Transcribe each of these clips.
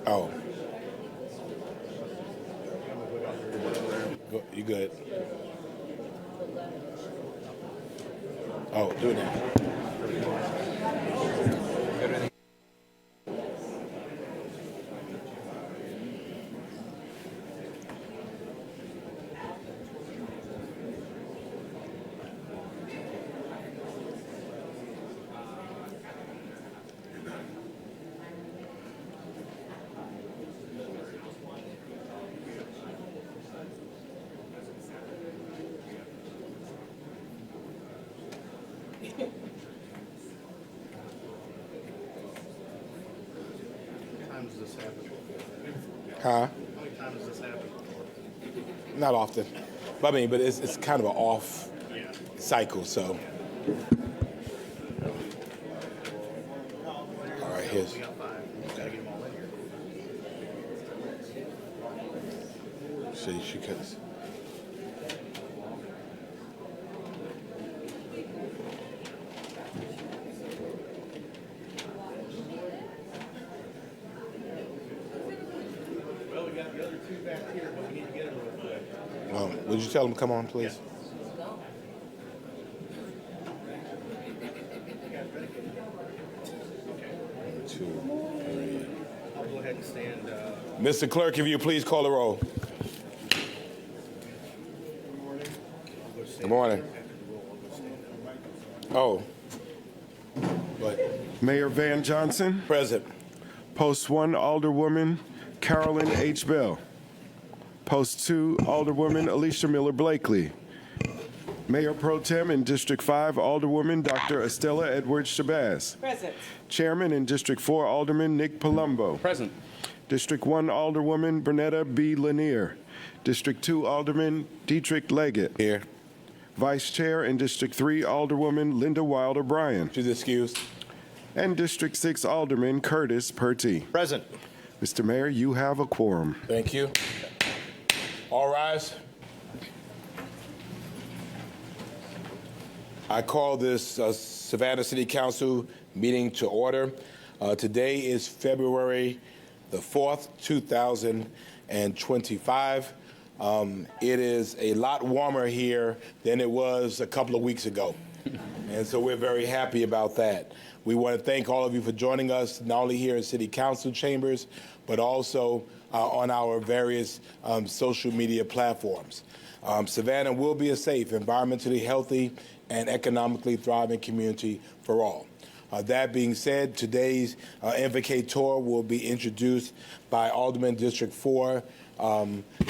Oh. You good? Oh, do it now. Huh? How many times has this happened? Not often. But it's kind of an off cycle, so. All right, here's. We got 5. We gotta get them all in here. She cuts. Well, we got the other 2 back here, but we need to get them real quick. Would you tell them to come on, please? Okay. 2, 3. I'll go ahead and stand. Mr. Clerk, if you please call the roll. Good morning. Oh. What? Mayor Van Johnson. Present. Post 1, Alderwoman Carolyn H. Bell. Post 2, Alderwoman Alicia Miller Blakely. Mayor Pro Tem in District 5, Alderwoman Dr. Estella Edwards Shabazz. Present. Chairman in District 4, Alderman Nick Palumbo. Present. District 1, Alderwoman Bernetta B. Lanier. District 2, Alderman Dietrich Leggett. Here. Vice Chair in District 3, Alderwoman Linda Wilder Bryan. She's excused. And District 6, Alderman Curtis Purty. Present. Mr. Mayor, you have a quorum. Thank you. All rise. I call this Savannah City Council meeting to order. Today is February the 4th, 2025. It is a lot warmer here than it was a couple of weeks ago. And so we're very happy about that. We want to thank all of you for joining us, not only here in City Council chambers, but also on our various social media platforms. Savannah will be a safe, environmentally healthy, and economically thriving community for all. That being said, today's invocator will be introduced by Alderman District 4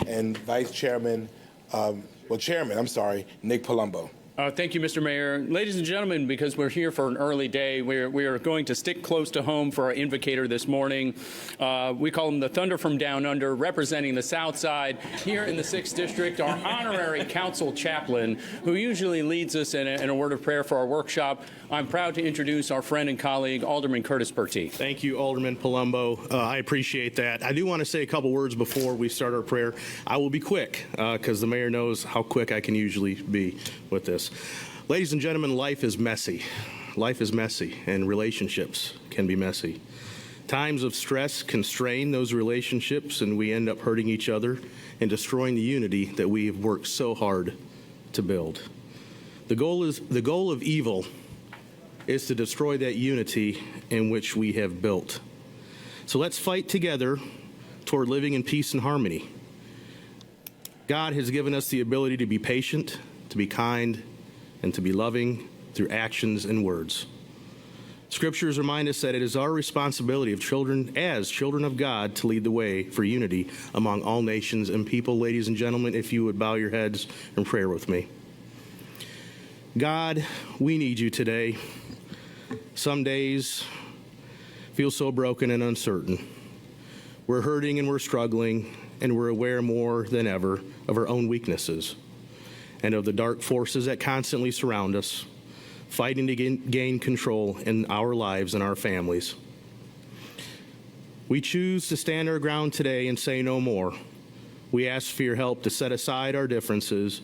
and Vice Chairman, Nick Palumbo. Thank you, Mr. Mayor. Ladies and gentlemen, because we're here for an early day, we are going to stick close to home for our invocator this morning. We call him the Thunder from Down Under, representing the South Side here in the 6th District, our honorary council chaplain, who usually leads us in a word of prayer for our workshop. I'm proud to introduce our friend and colleague, Alderman Curtis Purty. Thank you, Alderman Palumbo. I appreciate that. I do want to say a couple words before we start our prayer. I will be quick because the mayor knows how quick I can usually be with this. Ladies and gentlemen, life is messy. Life is messy, and relationships can be messy. Times of stress can strain those relationships, and we end up hurting each other and destroying the unity that we have worked so hard to build. The goal of evil is to destroy that unity in which we have built. So let's fight together toward living in peace and harmony. God has given us the ability to be patient, to be kind, and to be loving through actions and words. Scriptures remind us that it is our responsibility as children of God to lead the way for unity among all nations and people. Ladies and gentlemen, if you would bow your heads in prayer with me. God, we need you today. Some days feel so broken and uncertain. We're hurting and we're struggling, and we're aware more than ever of our own weaknesses and of the dark forces that constantly surround us, fighting to gain control in our lives and our families. We choose to stand our ground today and say no more. We ask for your help to set aside our differences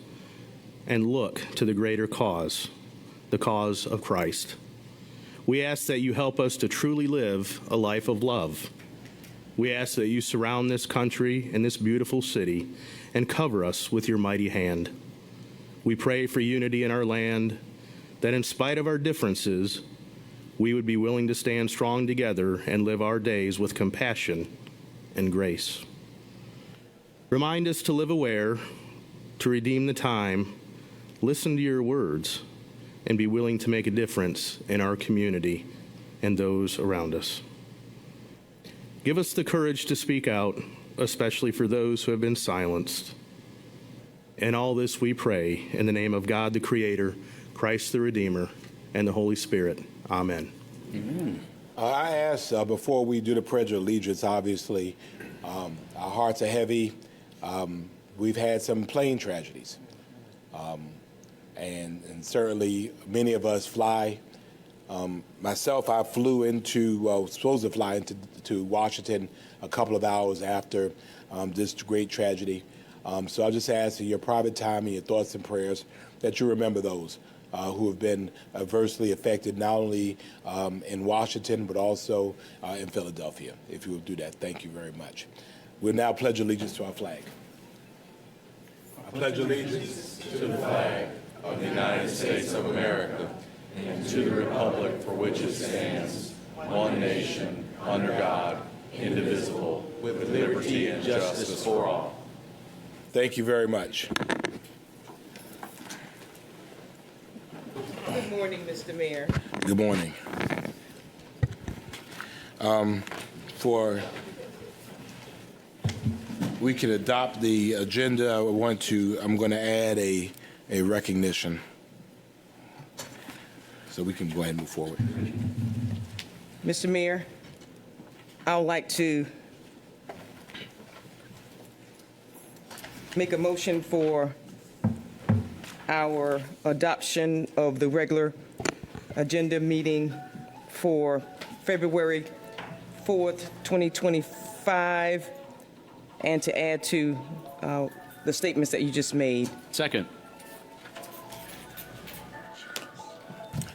and look to the greater cause, the cause of Christ. We ask that you help us to truly live a life of love, We ask that you surround this country and this beautiful city and cover us with your mighty hand. We pray for unity in our land, that in spite of our differences, we would be willing to stand strong together and live our days with compassion and grace. Remind us to live aware, to redeem the time, listen to your words, and be willing to make a difference in our community and those around us. Give us the courage to speak out, especially for those who have been silenced. In all this we pray in the name of God the Creator, Christ the Redeemer, and the Holy Spirit. Amen. Amen. I ask, before we do the Pledge of Allegiance, obviously, our hearts are heavy. We've had some plane tragedies. And certainly many of us fly. Myself, I flew supposed to fly into Washington a couple of hours after this great tragedy. So I just ask in your private time and your thoughts and prayers that you remember those who have been adversely affected, not only in Washington, but also in Philadelphia. If you would do that, thank you very much. We'll now pledge allegiance to our flag. I pledge allegiance to the flag of the United States of America and to the republic for which it stands, one nation, under God, indivisible, with liberty and justice for all. Thank you very much. Good morning, Mr. Mayor. Good morning. We can adopt the agenda. I'm going to add a recognition. So we can go ahead and move forward. Mr. Mayor, I would like to make a motion for our adoption of the regular agenda meeting for February 4th, 2025, and to add to the statements that you just made. Second.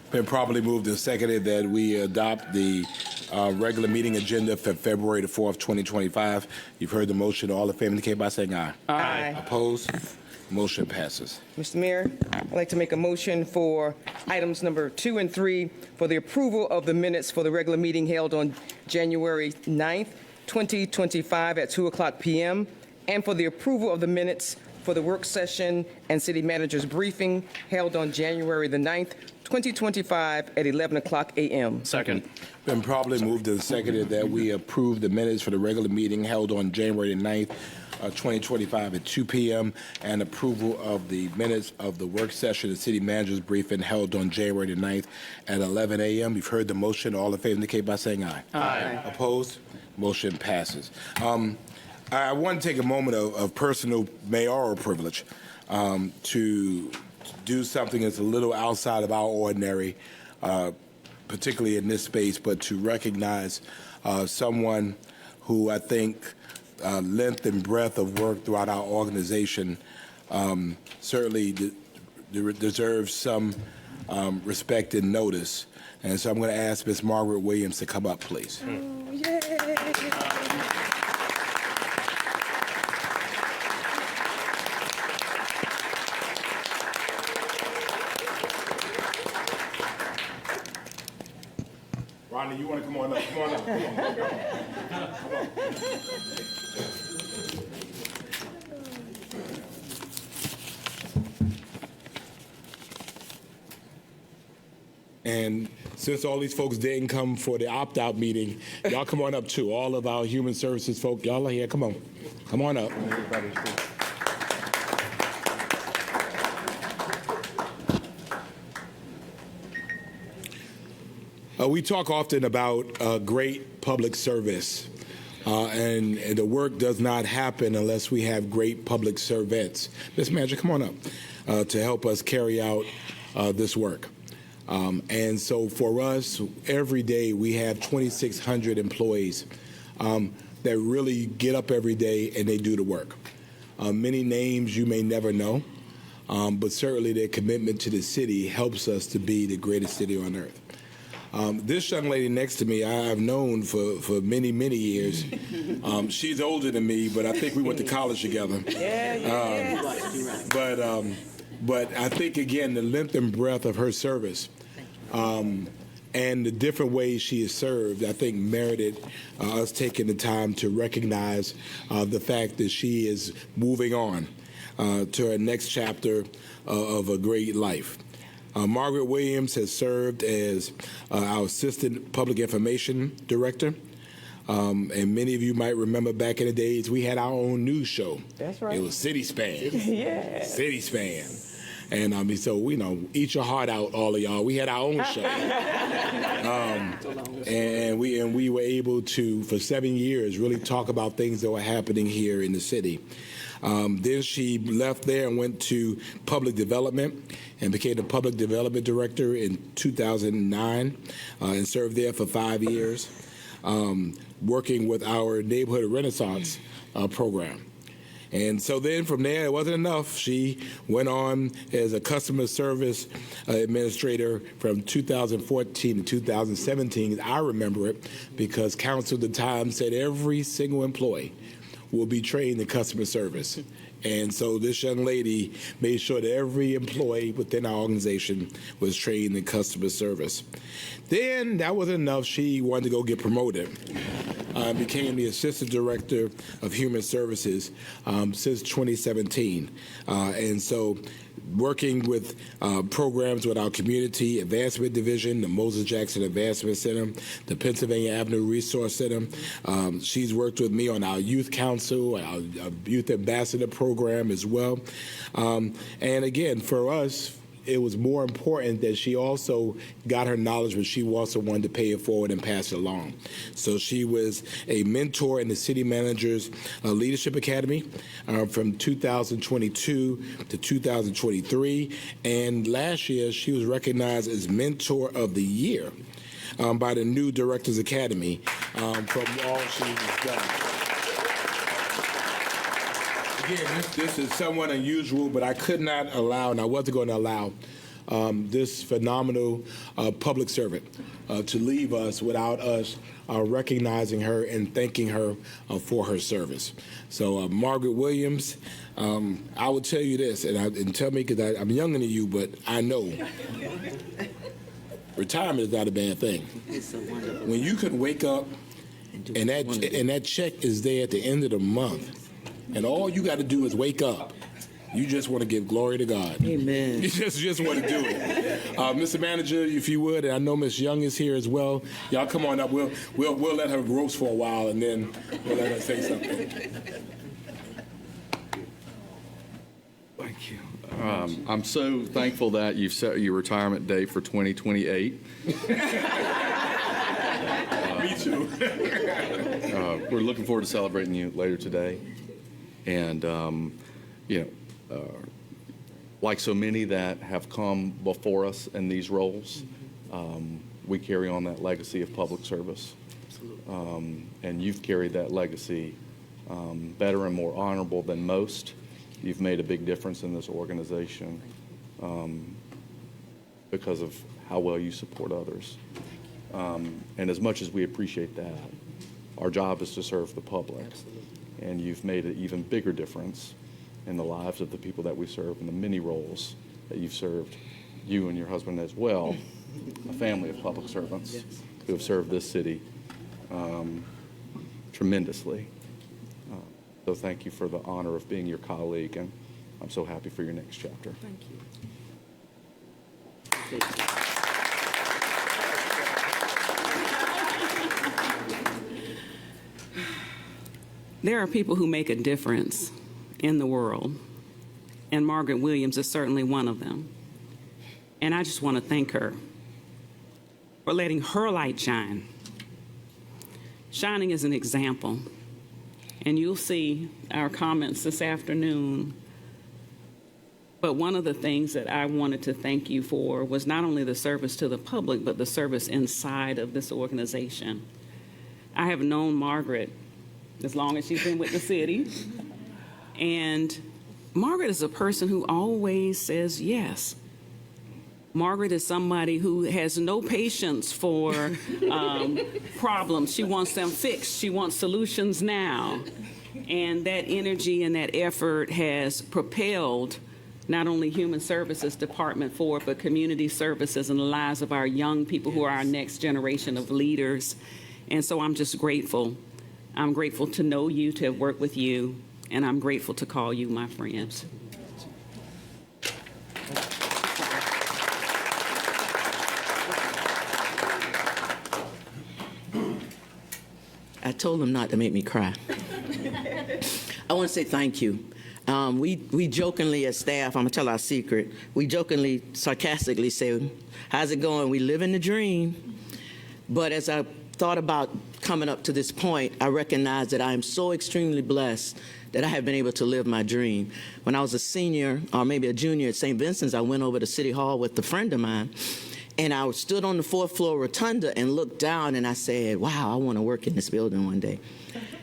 Been properly moved and seconded that we adopt the regular meeting agenda for February the 4th, 2025. You've heard the motion. All in favor indicate by saying aye. Aye. Opposed? Motion passes. Mr. Mayor, I'd like to make a motion for items number 2 and 3 for the approval of the minutes for the regular meeting held on January 9th, 2025 at 2:00 p.m., and for the approval of the minutes for the work session and city manager's briefing held on January the 9th, 2025 at 11:00 a.m. Second. Been properly moved and seconded that we approve the minutes for the regular meeting held on January the 9th, 2025 at 2 p.m. and approval of the minutes of the work session and city manager's briefing held on January the 9th at 11 a.m. You've heard the motion. All in favor indicate by saying aye. Aye. Opposed? Motion passes. I want to take a moment of personal mayoral privilege to do something that's a little outside of our ordinary, particularly in this space, but to recognize someone who I think length and breadth of work throughout our organization certainly deserves some respect and notice. And so I'm going to ask Ms. Margaret Williams to come up, please. Ronnie, you want to come on up? Come on up. Come on. Come on. And since all these folks didn't come for the opt-out meeting, y'all come on up too. All of our human services folk, y'all are here. Come on. Come on up. We talk often about great public service, and the work does not happen unless we have great public servants. Ms. Manager, come on up to help us carry out this work. And so for us, every day we have 2,600 employees that really get up every day and they do the work. Many names you may never know, but certainly their commitment to the city helps us to be the greatest city on earth. This young lady next to me, I've known for many, many years. She's older than me, but I think we went to college together. But I think, again, the length and breadth of her service and the different ways she has served, I think, merited us taking the time to recognize the fact that she is moving on to her next chapter of a great life. Margaret Williams has served as our Assistant Public Information Director. And many of you might remember back in the days, we had our own news show. That's right. It was City Span. Yeah. City Span. And so, eat your heart out, all of y'all. We had our own show. And we were able to, for 7 years, really talk about things that were happening here in the city. Then she left there and went to public development and became the public development director in 2009 and served there for 5 years, working with our Neighborhood Renaissance program. And so then from there, it wasn't enough. She went on as a customer service administrator from 2014 to 2017. I remember it because council at the time said every single employee will be trained in customer service. And so this young lady made sure that every employee within our organization was trained in customer service. Then that wasn't enough. She wanted to go get promoted. Became the Assistant Director of Human Services since 2017. And so working with programs with our Community Advancement Division, the Moses Jackson Advancement Center, the Pennsylvania Avenue Resource Center. She's worked with me on our Youth Council, our Youth Ambassador program as well. And again, for us, it was more important that she also got her knowledge, but she also wanted to pay it forward and pass it along. So she was a mentor in the City Managers Leadership Academy from 2022 to 2023. And last year, she was recognized as Mentor of the Year by the new Directors Academy from all she's done. Again, this is somewhat unusual, but I could not allow, and I wasn't going to allow, this phenomenal public servant to leave us without us recognizing her and thanking her for her service. So, Margaret Williams, I will tell you this, and tell me, because I'm younger than you, but I know retirement is not a bad thing. When you can wake up and that check is there at the end of the month, and all you got to do is wake up. You just want to give glory to God. Amen. You just want to do it. Mr. Manager, if you would, and I know Ms. Young is here as well. Y'all come on up. We'll let her roast for a while, and then we'll let her say something. Thank you. I'm so thankful that you've set your retirement date for 2028. Me too. We're looking forward to celebrating you later today. And, like so many that have come before us in these roles, we carry on that legacy of public service. And you've carried that legacy better and more honorable than most. You've made a big difference in this organization because of how well you support others. And as much as we appreciate that, our job is to serve the public. And you've made an even bigger difference in the lives of the people that we serve in the many roles that you've served, you and your husband as well, a family of public servants who have served this city tremendously. So thank you for the honor of being your colleague, and I'm so happy for your next chapter. Thank you. There are people who make a difference in the world, and Margaret Williams is certainly one of them. And I just want to thank her for letting her light shine. Shining as an example. And you'll see our comments this afternoon. But one of the things that I wanted to thank you for was not only the service to the public, but the service inside of this organization. I have known Margaret as long as she's been with the city. And Margaret is a person who always says yes. Margaret is somebody who has no patience for problems. She wants them fixed. She wants solutions now. And that energy and that effort has propelled not only Human Services Department forward, but community services and the lives of our young people who are our next generation of leaders. And so I'm just grateful. I'm grateful to know you, to have worked with you, and I'm grateful to call you my friends. I told him not to make me cry. I want to say thank you. We jokingly as staff, I'm going to tell our secret, we jokingly, sarcastically say, how's it going? We live in the dream. But as I thought about coming up to this point, I recognized that I am so extremely blessed that I have been able to live my dream. When I was a senior, or maybe a junior at St. Vincent's, I went over to City Hall with a friend of mine, and I stood on the 4th floor rotunda and looked down, and I said, wow, I want to work in this building one day.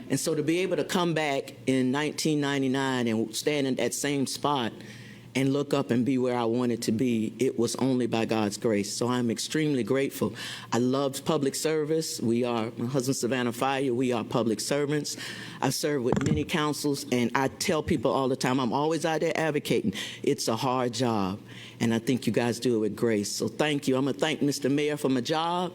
And so to be able to come back in 1999 and stand in that same spot and look up and be where I wanted to be, it was only by God's grace. So I'm extremely grateful. I loved public service. We are, my husband Savannah Fire, we are public servants. I've served with many councils, and I tell people all the time, I'm always out there advocating. It's a hard job, and I think you guys do it with grace. So thank you. I'm going to thank Mr. Mayor for my job.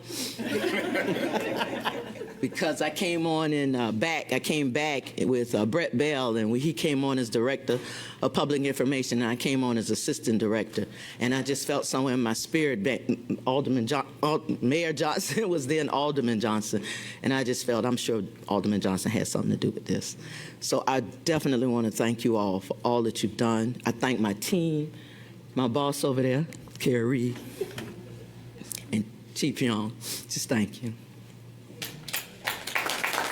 Because I came on I came back with Brett Bell, and he came on as Director of Public Information, and I came on as Assistant Director. And I just felt somewhere in my spirit that Mayor Johnson was then Alderman Johnson, and I just felt, I'm sure Alderman Johnson had something to do with this. So I definitely want to thank you all for all that you've done. I thank my team, my boss over there, Carrie Reed, and Chief Young. Just thank you.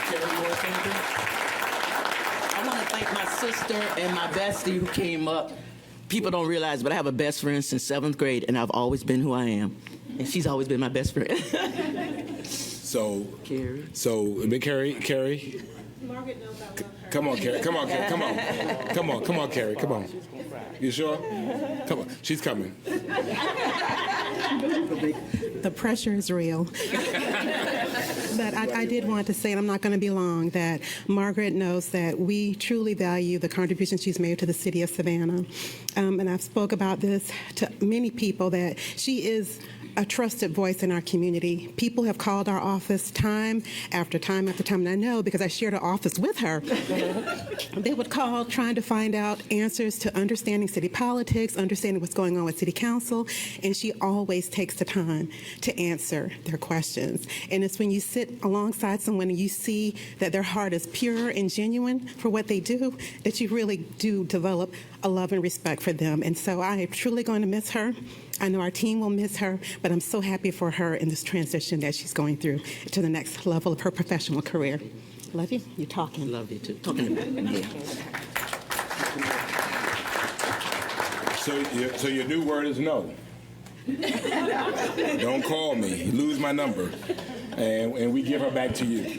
I want to thank my sister and my bestie who came up. People don't realize, but I have a best friend since 7th grade, and I've always been who I am. And she's always been my best friend. Carrie. Carrie. Margaret knows I love her. Come on, Carrie. Come on, Carrie. Come on. You sure? Come on. She's coming. The pressure is real. But I did want to say, and I'm not going to be long, that Margaret knows that we truly value the contribution she's made to the city of Savannah. And I've spoke about this to many people, that she is a trusted voice in our community. People have called our office time after time after time, and I know because I shared an office with her. They would call trying to find out answers to understanding city politics, understanding what's going on with city council, and she always takes the time to answer their questions. And it's when you sit alongside someone and you see that their heart is pure and genuine for what they do, that you really do develop a love and respect for them. And so I am truly going to miss her. I know our team will miss her, but I'm so happy for her in this transition that she's going through to the next level of her professional career. Love you. You're talking. Love you too. Talking about me. So your new word is no. Don't call me. You lose my number. And we give her back to you.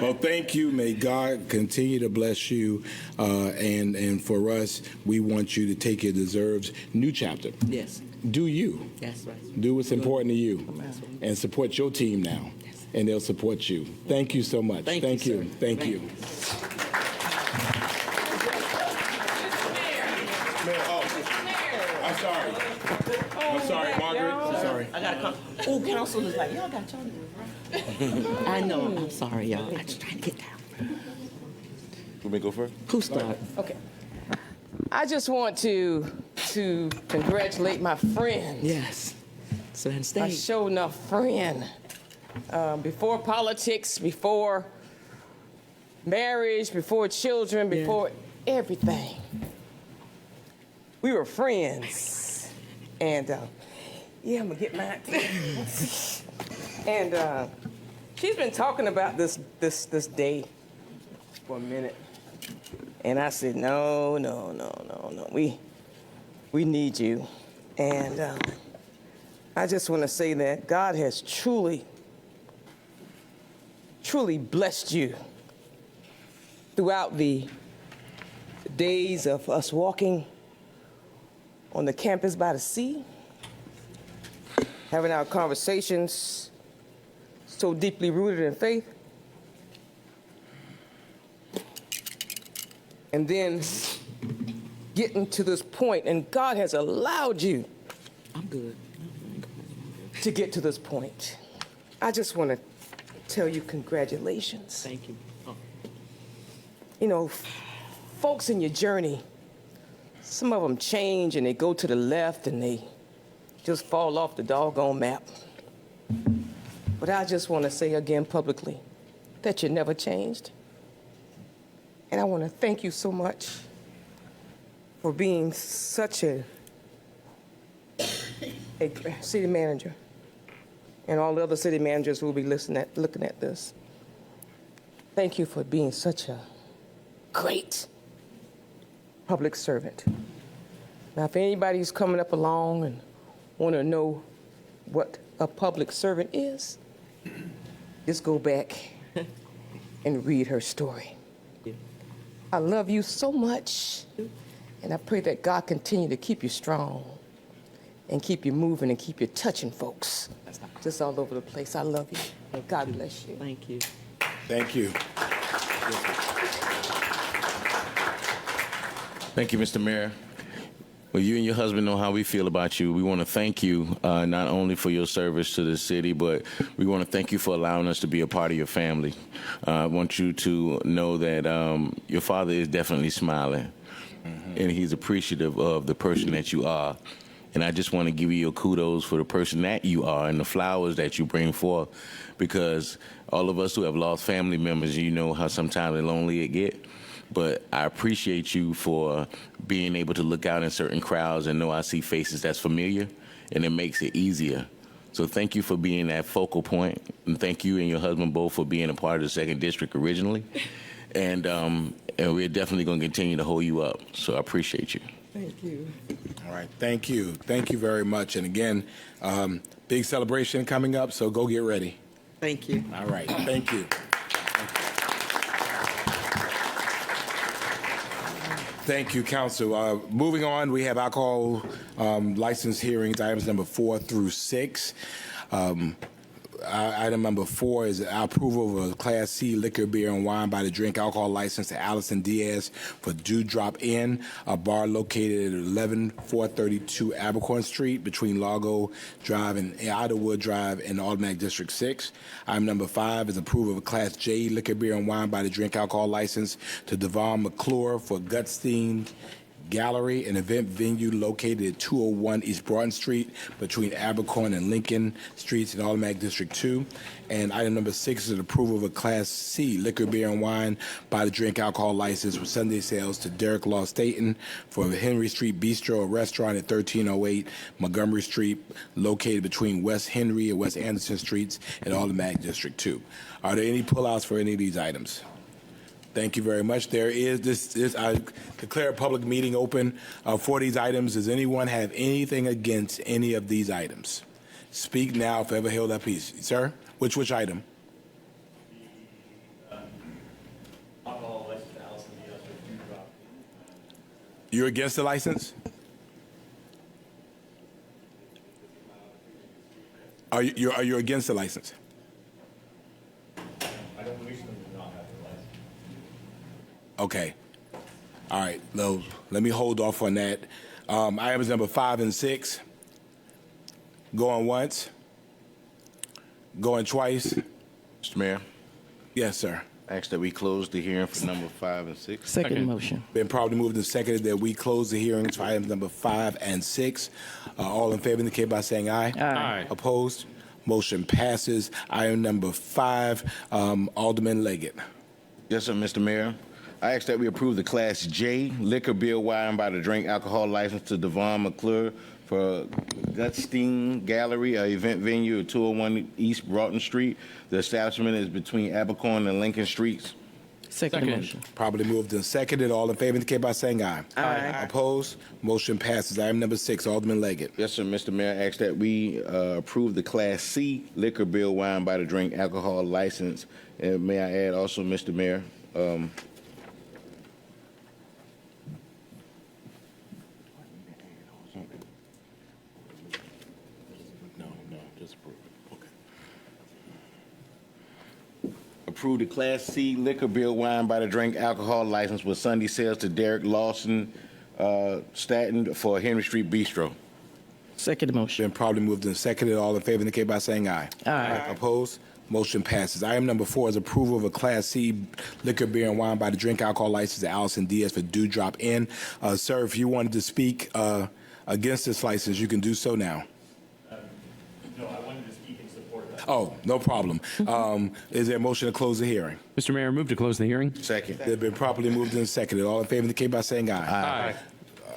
Well, thank you. May God continue to bless you. And for us, we want you to take your deserves. New chapter. Yes. Do you. That's right. Do what's important to you. And support your team now. Yes. And they'll support you. Thank you so much. Thank you. Thank you. I'm sorry. I'm sorry, Margaret. I'm sorry. I gotta come. Oh, council is like, y'all got y'all. I know. I'm sorry, y'all. I just trying to get down. Let me go first. Who started? Okay. I just want to congratulate my friend. Yes. So then My stay. sure enough friend. Before politics, before marriage, before children, before everything. We were friends. And yeah, I'm gonna get mine too. And she's been talking about this day for a minute. And I said, no. We need you. And I just want to say that God has truly blessed you throughout the days of us walking on the campus by the sea, having our conversations so deeply rooted in faith, and then getting to this point, and God has allowed you I'm good. to get to this point. I just want to tell you congratulations. Thank you. Oh. You know, folks in your journey, some of them change and they go to the left and they just fall off the doggone map. But I just want to say again publicly that you never changed. And I want to thank you so much for being such a city manager, and all the other city managers who will be looking at this. Thank you for being such a great public servant. Now, if anybody's coming up along and want to know what a public servant is, just go back and read her story. I love you so much, and I pray that God continue to keep you strong and keep you moving and keep you touching folks just all over the place. I love you, and God bless you. Thank you. Thank you. Thank you, Mr. Mayor. Well, you and your husband know how we feel about you. We want to thank you not only for your service to the city, but we want to thank you for allowing us to be a part of your family. I want you to know that your father is definitely smiling, and he's appreciative of the person that you are. And I just want to give you your kudos for the person that you are and the flowers that you bring forth, because all of us who have lost family members, you know how sometimes lonely it gets. But I appreciate you for being able to look out in certain crowds and know I see faces that's familiar, and it makes it easier. So thank you for being that focal point, and thank you and your husband both for being a part of the 2nd District originally. And we're definitely going to continue to hold you up. So I appreciate you. Thank you. All right, thank you. Thank you very much. And again, big celebration coming up, so go get ready. Thank you. All right, thank you. Thank you, Council. Moving on, we have alcohol license hearings, items number 4 through 6. Item number 4 is approval of a Class C liquor, beer, and wine by the drink alcohol license to Allison Diaz for Dewdrop Inn, a bar located at 11432 Abercorn Street between Largo Drive and Idlewood Drive in Automatic District 6. Item number 5 is approval of a Class J liquor, beer, and wine by the drink alcohol license to Devon McClure for Gutstein Gallery, an event venue located at 201 East Broughton Street between Abercorn and Lincoln Streets in Automatic District 2. And item number 6 is an approval of a Class C liquor, beer, and wine by the drink alcohol license for Sunday sales to Derek Law Staten for the Henry Street Bistro, a restaurant at 1308 Montgomery Street, located between West Henry and West Anderson Streets in Automatic District 2. Are there any pullouts for any of these items? Thank you very much. There is this. I declare a public meeting open for these items. Does anyone have anything against any of these items? Speak now, forever hold that peace, sir. Which item? You're against the license? Are you against the license? Okay. All right. Let me hold off on that. Items number 5 and 6. Going once. Going twice. Mr. Mayor, Yes, sir. I ask that we close the hearing for number 5 and 6. Second motion. Been probably moved and seconded that we close the hearings for items number 5 and 6. All in favor indicate by saying aye. Aye. Opposed? Motion passes. Item number 5, Alderman Leggett. Yes, sir, Mr. Mayor. I ask that we approve the Class J liquor, beer, wine by the drink alcohol license to Devon McClure for Gutstein Gallery, an event venue at 201 East Broughton Street. The establishment is between Abercorn and Lincoln Streets. Second motion. Probably moved and seconded. All in favor indicate by saying aye. Aye. Opposed? Motion passes. Item number 6, Alderman Leggett. Yes, sir, Mr. Mayor. I ask that we approve the Class C liquor, beer, wine by the drink alcohol license. And may I add also, Mr. Mayor, Approve the Class C liquor, beer, wine by the drink alcohol license with Sunday sales to Derek Lawson Staten for Henry Street Bistro. Second motion. Been probably moved and seconded. All in favor indicate by saying aye. Aye. Opposed? Motion passes. Item number 4 is approval of a Class C liquor, beer, and wine by the drink alcohol license to Allison Diaz for Dewdrop Inn. Sir, if you wanted to speak against this license, you can do so now. No, I wanted to speak in support of that. Oh, no problem. Is there a motion to close the hearing? Mr. Mayor, move to close the hearing. Second. They've been properly moved and seconded. All in favor indicate by saying aye. Aye.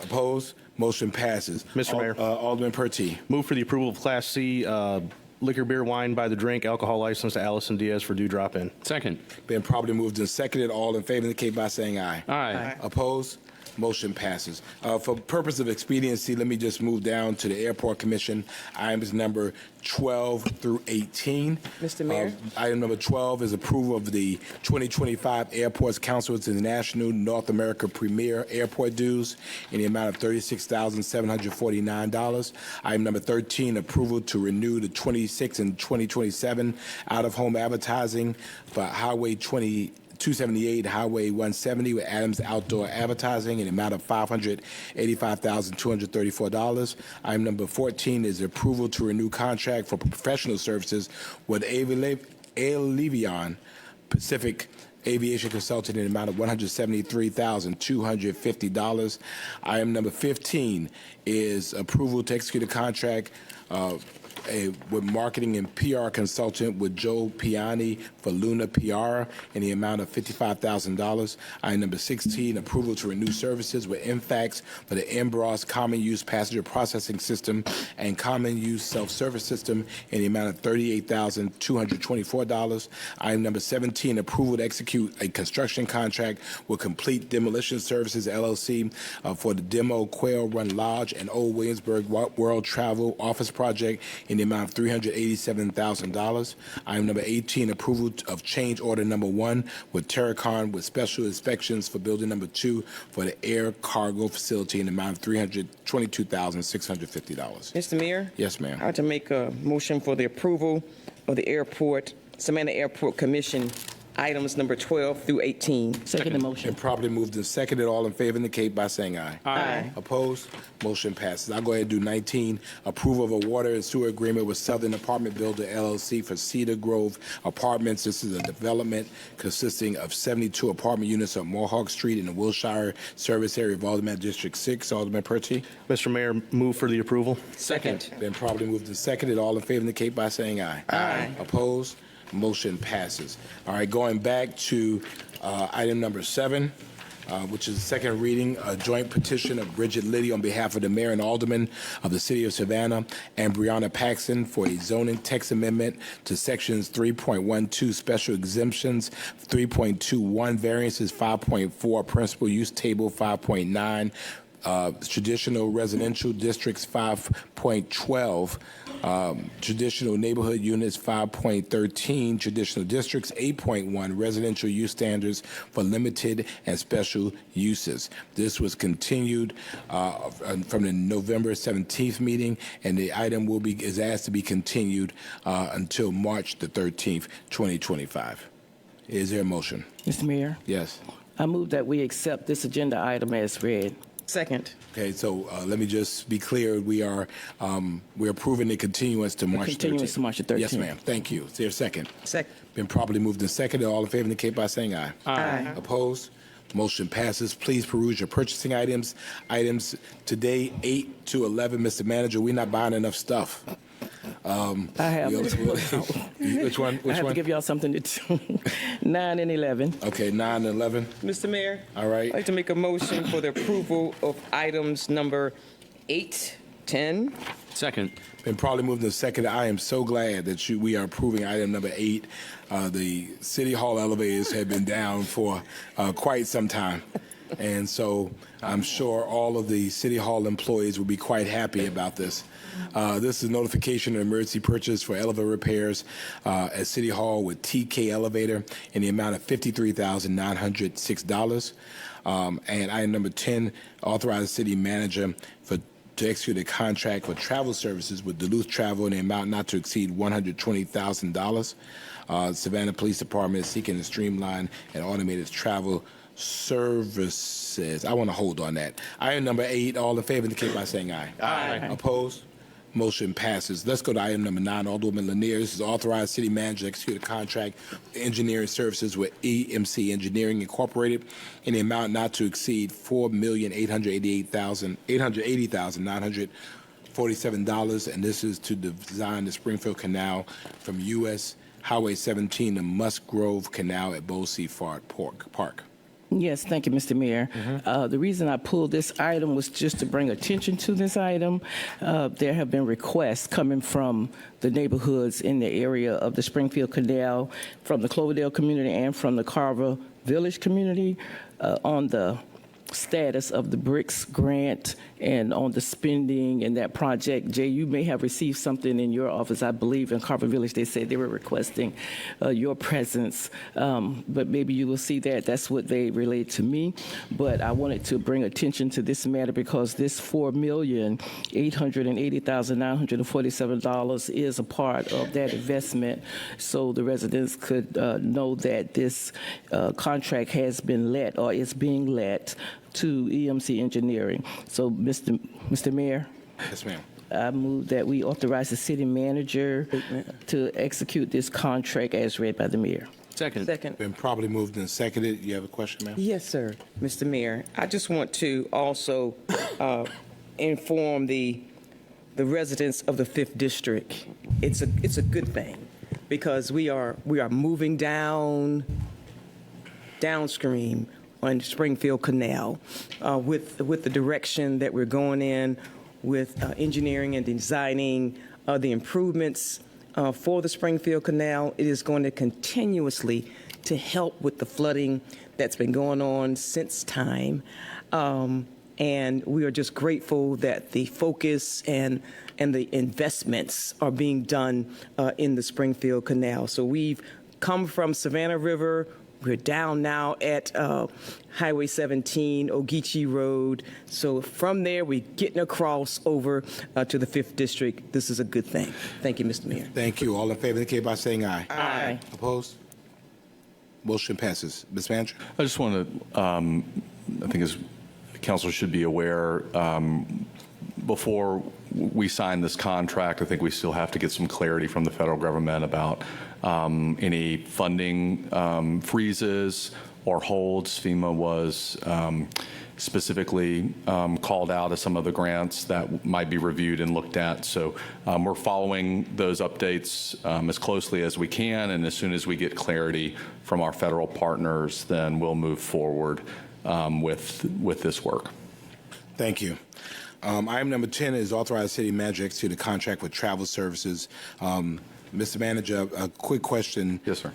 Opposed? Motion passes. Mr. Mayor. Alderman Pertee. Move for the approval of Class C liquor, beer, wine by the drink alcohol license to Allison Diaz for Dewdrop Inn. Second. Been properly moved and seconded. All in favor indicate by saying aye. Aye. Opposed? Motion passes. For purpose of expediency, let me just move down to the Airport Commission. Items number 12 through 18. Mr. Mayor? Item number 12 is approval of the 2025 Airports Council International North America Premier Airport dues in the amount of $36,749. Item number 13, approval to renew the 26 and 2027 out-of-home advertising for Highway 278, Highway 170 with Adams Outdoor Advertising in the amount of $585,234. Item number 14 is approval to renew contract for professional services with Avion Pacific Aviation Consultant in the amount of $173,250. Item number 15 is approval to execute a contract with marketing and PR consultant with Joe Piani for Luna PR in the amount of $55,000. Item number 16, approval to renew services with MFAX for the Embros Common Use Passenger Processing System and Common Use Self-Service System in the amount of $38,224. Item number 17, approval to execute a construction contract with Complete Demolition Services, LLC for the Demo Quail Run Lodge and Old Williamsburg World Travel Office Project in the amount of $387,000. Item number 18, approval of change order number 1 with Terracon with special inspections for building number 2 for the air cargo facility in the amount of $322,650. Mr. Mayor? Yes, ma'am. I'd like to make a motion for the approval of the Savannah Airport Commission items number 12 through 18. Second motion. And properly moved and seconded. All in favor indicate by saying aye. Aye. Opposed? Motion passes. I'll go ahead and do 19. Approval of a water and sewer agreement with Southern Apartment Builder LLC for Cedar Grove Apartments. This is a development consisting of 72 apartment units on Mohawk Street in the Wilshire Service Area of Alderman District 6. Alderman Pertee. Mr. Mayor, move for the approval. Second. Been properly moved and seconded. All in favor indicate by saying aye. Aye. Opposed? Motion passes. All right, going back to item number 7, which is the second reading, a joint petition of Bridget Liddy on behalf of the mayor and aldermen of the city of Savannah and Brianna Paxson for a zoning text amendment to sections 3.12 special exemptions, 3.21 variances, 5.4 principal use table, 5.9 traditional residential districts, 5.12 traditional neighborhood units, 5.13 traditional districts, 8.1 residential use standards for limited and special uses. This was continued from the November 17th meeting, and the item is asked to be continued until March the 13th, 2025. Is there a motion? Mr. Mayor, Yes. I move that we accept this agenda item as read. Second. Okay, so let me just be clear. We're approving the continuance to March 13th. Continuance to March the 13th. Yes, ma'am. Thank you. Is there a second? Second. Been properly moved and seconded. All in favor indicate by saying aye. Aye. Opposed? Motion passes. Please peruse your purchasing items. Items today, 8 to 11. Mr. Manager, we're not buying enough stuff. I have. Which one? I have to give y'all something to do. 9 and 11. Okay, 9 and 11. Mr. Mayor? All right. I'd like to make a motion for the approval of items number 8, 10. Second. Been probably moved and seconded. I am so glad that we are approving item number 8. The City Hall elevators have been down for quite some time. And so I'm sure all of the City Hall employees will be quite happy about this. This is notification of emergency purchase for elevator repairs at City Hall with TK Elevator in the amount of $53,906. And item number 10, authorize the city manager to execute a contract for travel services with Duluth Travel in the amount not to exceed $120,000. Savannah Police Department is seeking to streamline and automate its travel services. I want to hold on that. Item number 8, all in favor indicate by saying aye. Aye. Opposed? Motion passes. Let's go to item number 9, Alderwoman Lanier. This is authorized city manager to execute a contract for engineering services with EMC Engineering Incorporated in the amount not to exceed $4,880,947, and this is to design the Springfield Canal from U.S. Highway 17 to Musgrove Canal at Bowsea Park. Yes, thank you, Mr. Mayor. The reason I pulled this item was just to bring attention to this item. There have been requests coming from the neighborhoods in the area of the Springfield Canal, from the Cloverdale community and from the Carver Village community on the status of the BRICS grant and on the spending in that project. Jay, you may have received something in your office. I believe in Carver Village they said they were requesting your presence, but maybe you will see that. That's what they relayed to me. But I wanted to bring attention to this matter because this $4,880,947 is a part of that investment, so the residents could know that this contract has been let or is being let to EMC Engineering. So, Mr. Mayor? Yes, ma'am. I move that we authorize the city manager to execute this contract as read by the mayor. Second. Been properly moved and seconded. You have a question, ma'am? Yes, sir, Mr. Mayor. I just want to also inform the residents of the 5th District. It's a good thing because we are moving downstream on Springfield Canal with the direction that we're going in with engineering and designing the improvements for the Springfield Canal. It is going to continuously to help with the flooding that's been going on since time. And we are just grateful that the focus and the investments are being done in the Springfield Canal. So we've come from Savannah River. We're down now at Highway 17, Ogeechee Road. So from there, we're getting across over to the 5th District. This is a good thing. Thank you, Mr. Mayor. Thank you. All in favor indicate by saying aye. Aye. Opposed? Motion passes. Ms. Manager? I just want to, I think as council should be aware, before we sign this contract, I think we still have to get some clarity from the federal government about any funding freezes or holds. FEMA was specifically called out as some of the grants that might be reviewed and looked at. So we're following those updates as closely as we can, and as soon as we get clarity from our federal partners, then we'll move forward with this work. Thank you. Item number 10 is authorized city manager to execute a contract with travel services. Mr. Manager, a quick question. Yes, sir.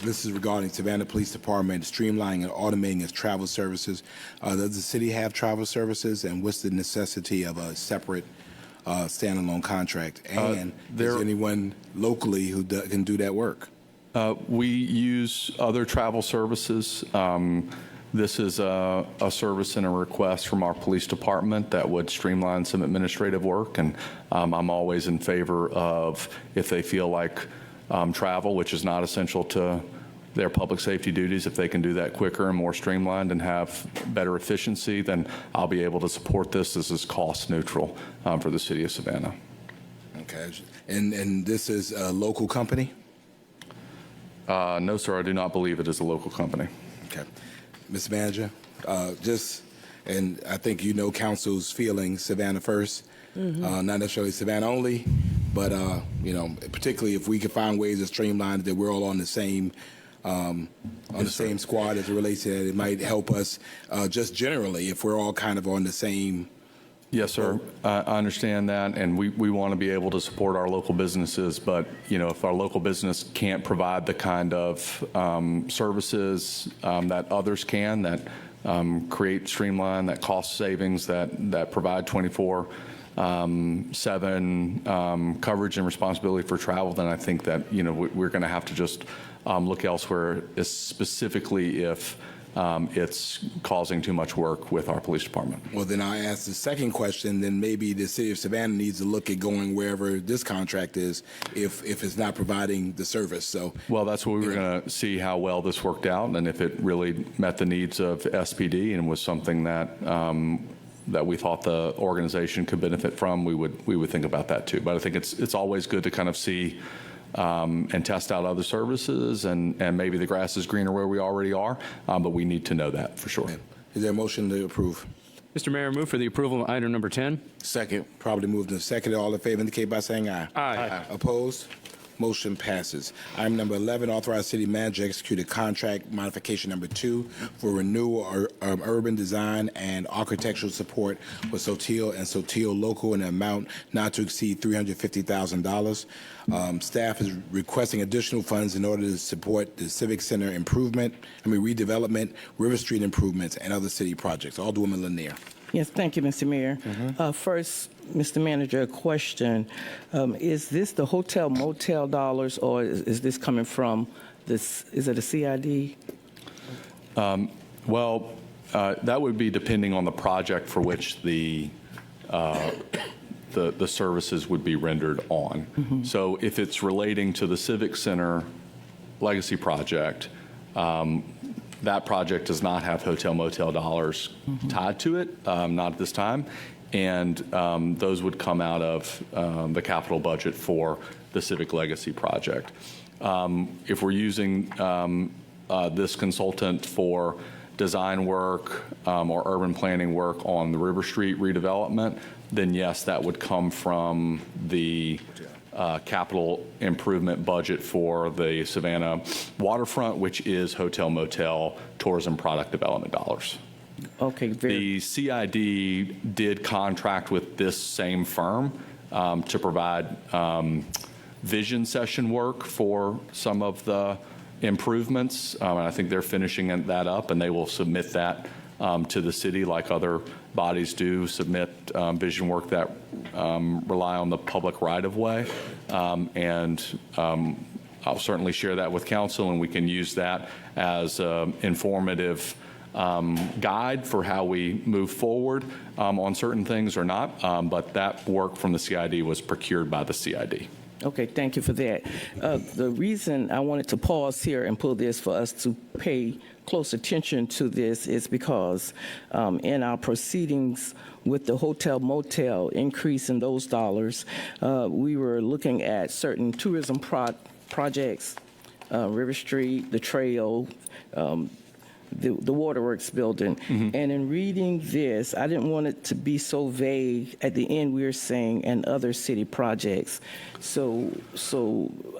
This is regarding Savannah Police Department streamlining and automating its travel services. Does the city have travel services, and what's the necessity of a separate standalone contract? And is there anyone locally who can do that work? We use other travel services. This is a service and a request from our police department that would streamline some administrative work, and I'm always in favor of, if they feel like travel, which is not essential to their public safety duties, if they can do that quicker and more streamlined and have better efficiency, then I'll be able to support this. This is cost neutral for the city of Savannah. Okay. And this is a local company? No, sir, I do not believe it is a local company. Okay. Mr. Manager, and I think you know council's feelings, Savannah first, not necessarily Savannah only, but particularly if we can find ways to streamline it, that we're all on the same same squad as it relates to that, it might help us just generally if we're all kind of on the same. Yes, sir. I understand that, and we want to be able to support our local businesses. But if our local business can't provide the kind of services that others can, that create streamline, that cost savings, that provide 24/7 coverage and responsibility for travel, then I think that we're going to have to just look elsewhere, specifically if it's causing too much work with our police department. Well, then I'll ask the second question. Then maybe the city of Savannah needs to look at going wherever this contract is if it's not providing the service. So, Well, that's what we were going to see how well this worked out and if it really met the needs of SPD and was something that that we thought the organization could benefit from, we would think about that too. But I think it's always good to kind of see and test out other services, and maybe the grass is greener where we already are, but we need to know that for sure. is there a motion to approve? Mr. Mayor, move for the approval of item number 10. Second. Probably moved and seconded. All in favor indicate by saying aye. Aye. Opposed? Motion passes. Item number 11, authorize city manager to execute a contract modification number 2 for renewal of urban design and architectural support with Sotil and Sotil Local in an amount not to exceed $350,000. Staff is requesting additional funds in order to support the Civic Center redevelopment, River Street improvements, and other city projects. Alderwoman Lanier. Yes, thank you, Mr. Mayor. First, Mr. Manager, a question. Is this the hotel motel dollars, or is this coming from this? Is it a CID? Well, that would be depending on the project for which the services would be rendered on. So if it's relating to the Civic Center Legacy Project, that project does not have hotel motel dollars tied to it, not at this time, and those would come out of the capital budget for the Civic Legacy Project. If we're using this consultant for design work or urban planning work on the River Street redevelopment, then yes, that would come from the capital improvement budget for the Savannah waterfront, which is hotel motel tourism product development dollars. Okay. The CID did contract with this same firm to provide vision session work for some of the improvements, and I think they're finishing that up, and they will submit that to the city like other bodies do, submit vision work that rely on the public right-of-way, and I'll certainly share that with council, and we can use that as informative guide for how we move forward on certain things or not, but that work from the CID was procured by the CID. Okay, thank you for that. The reason I wanted to pause here and pull this for us to pay close attention to this is because in our proceedings with the hotel motel increase in those dollars, we were looking at certain tourism projects, River Street, the trail, the Waterworks building. And in reading this, I didn't want it to be so vague. At the end, we're saying and other city projects. So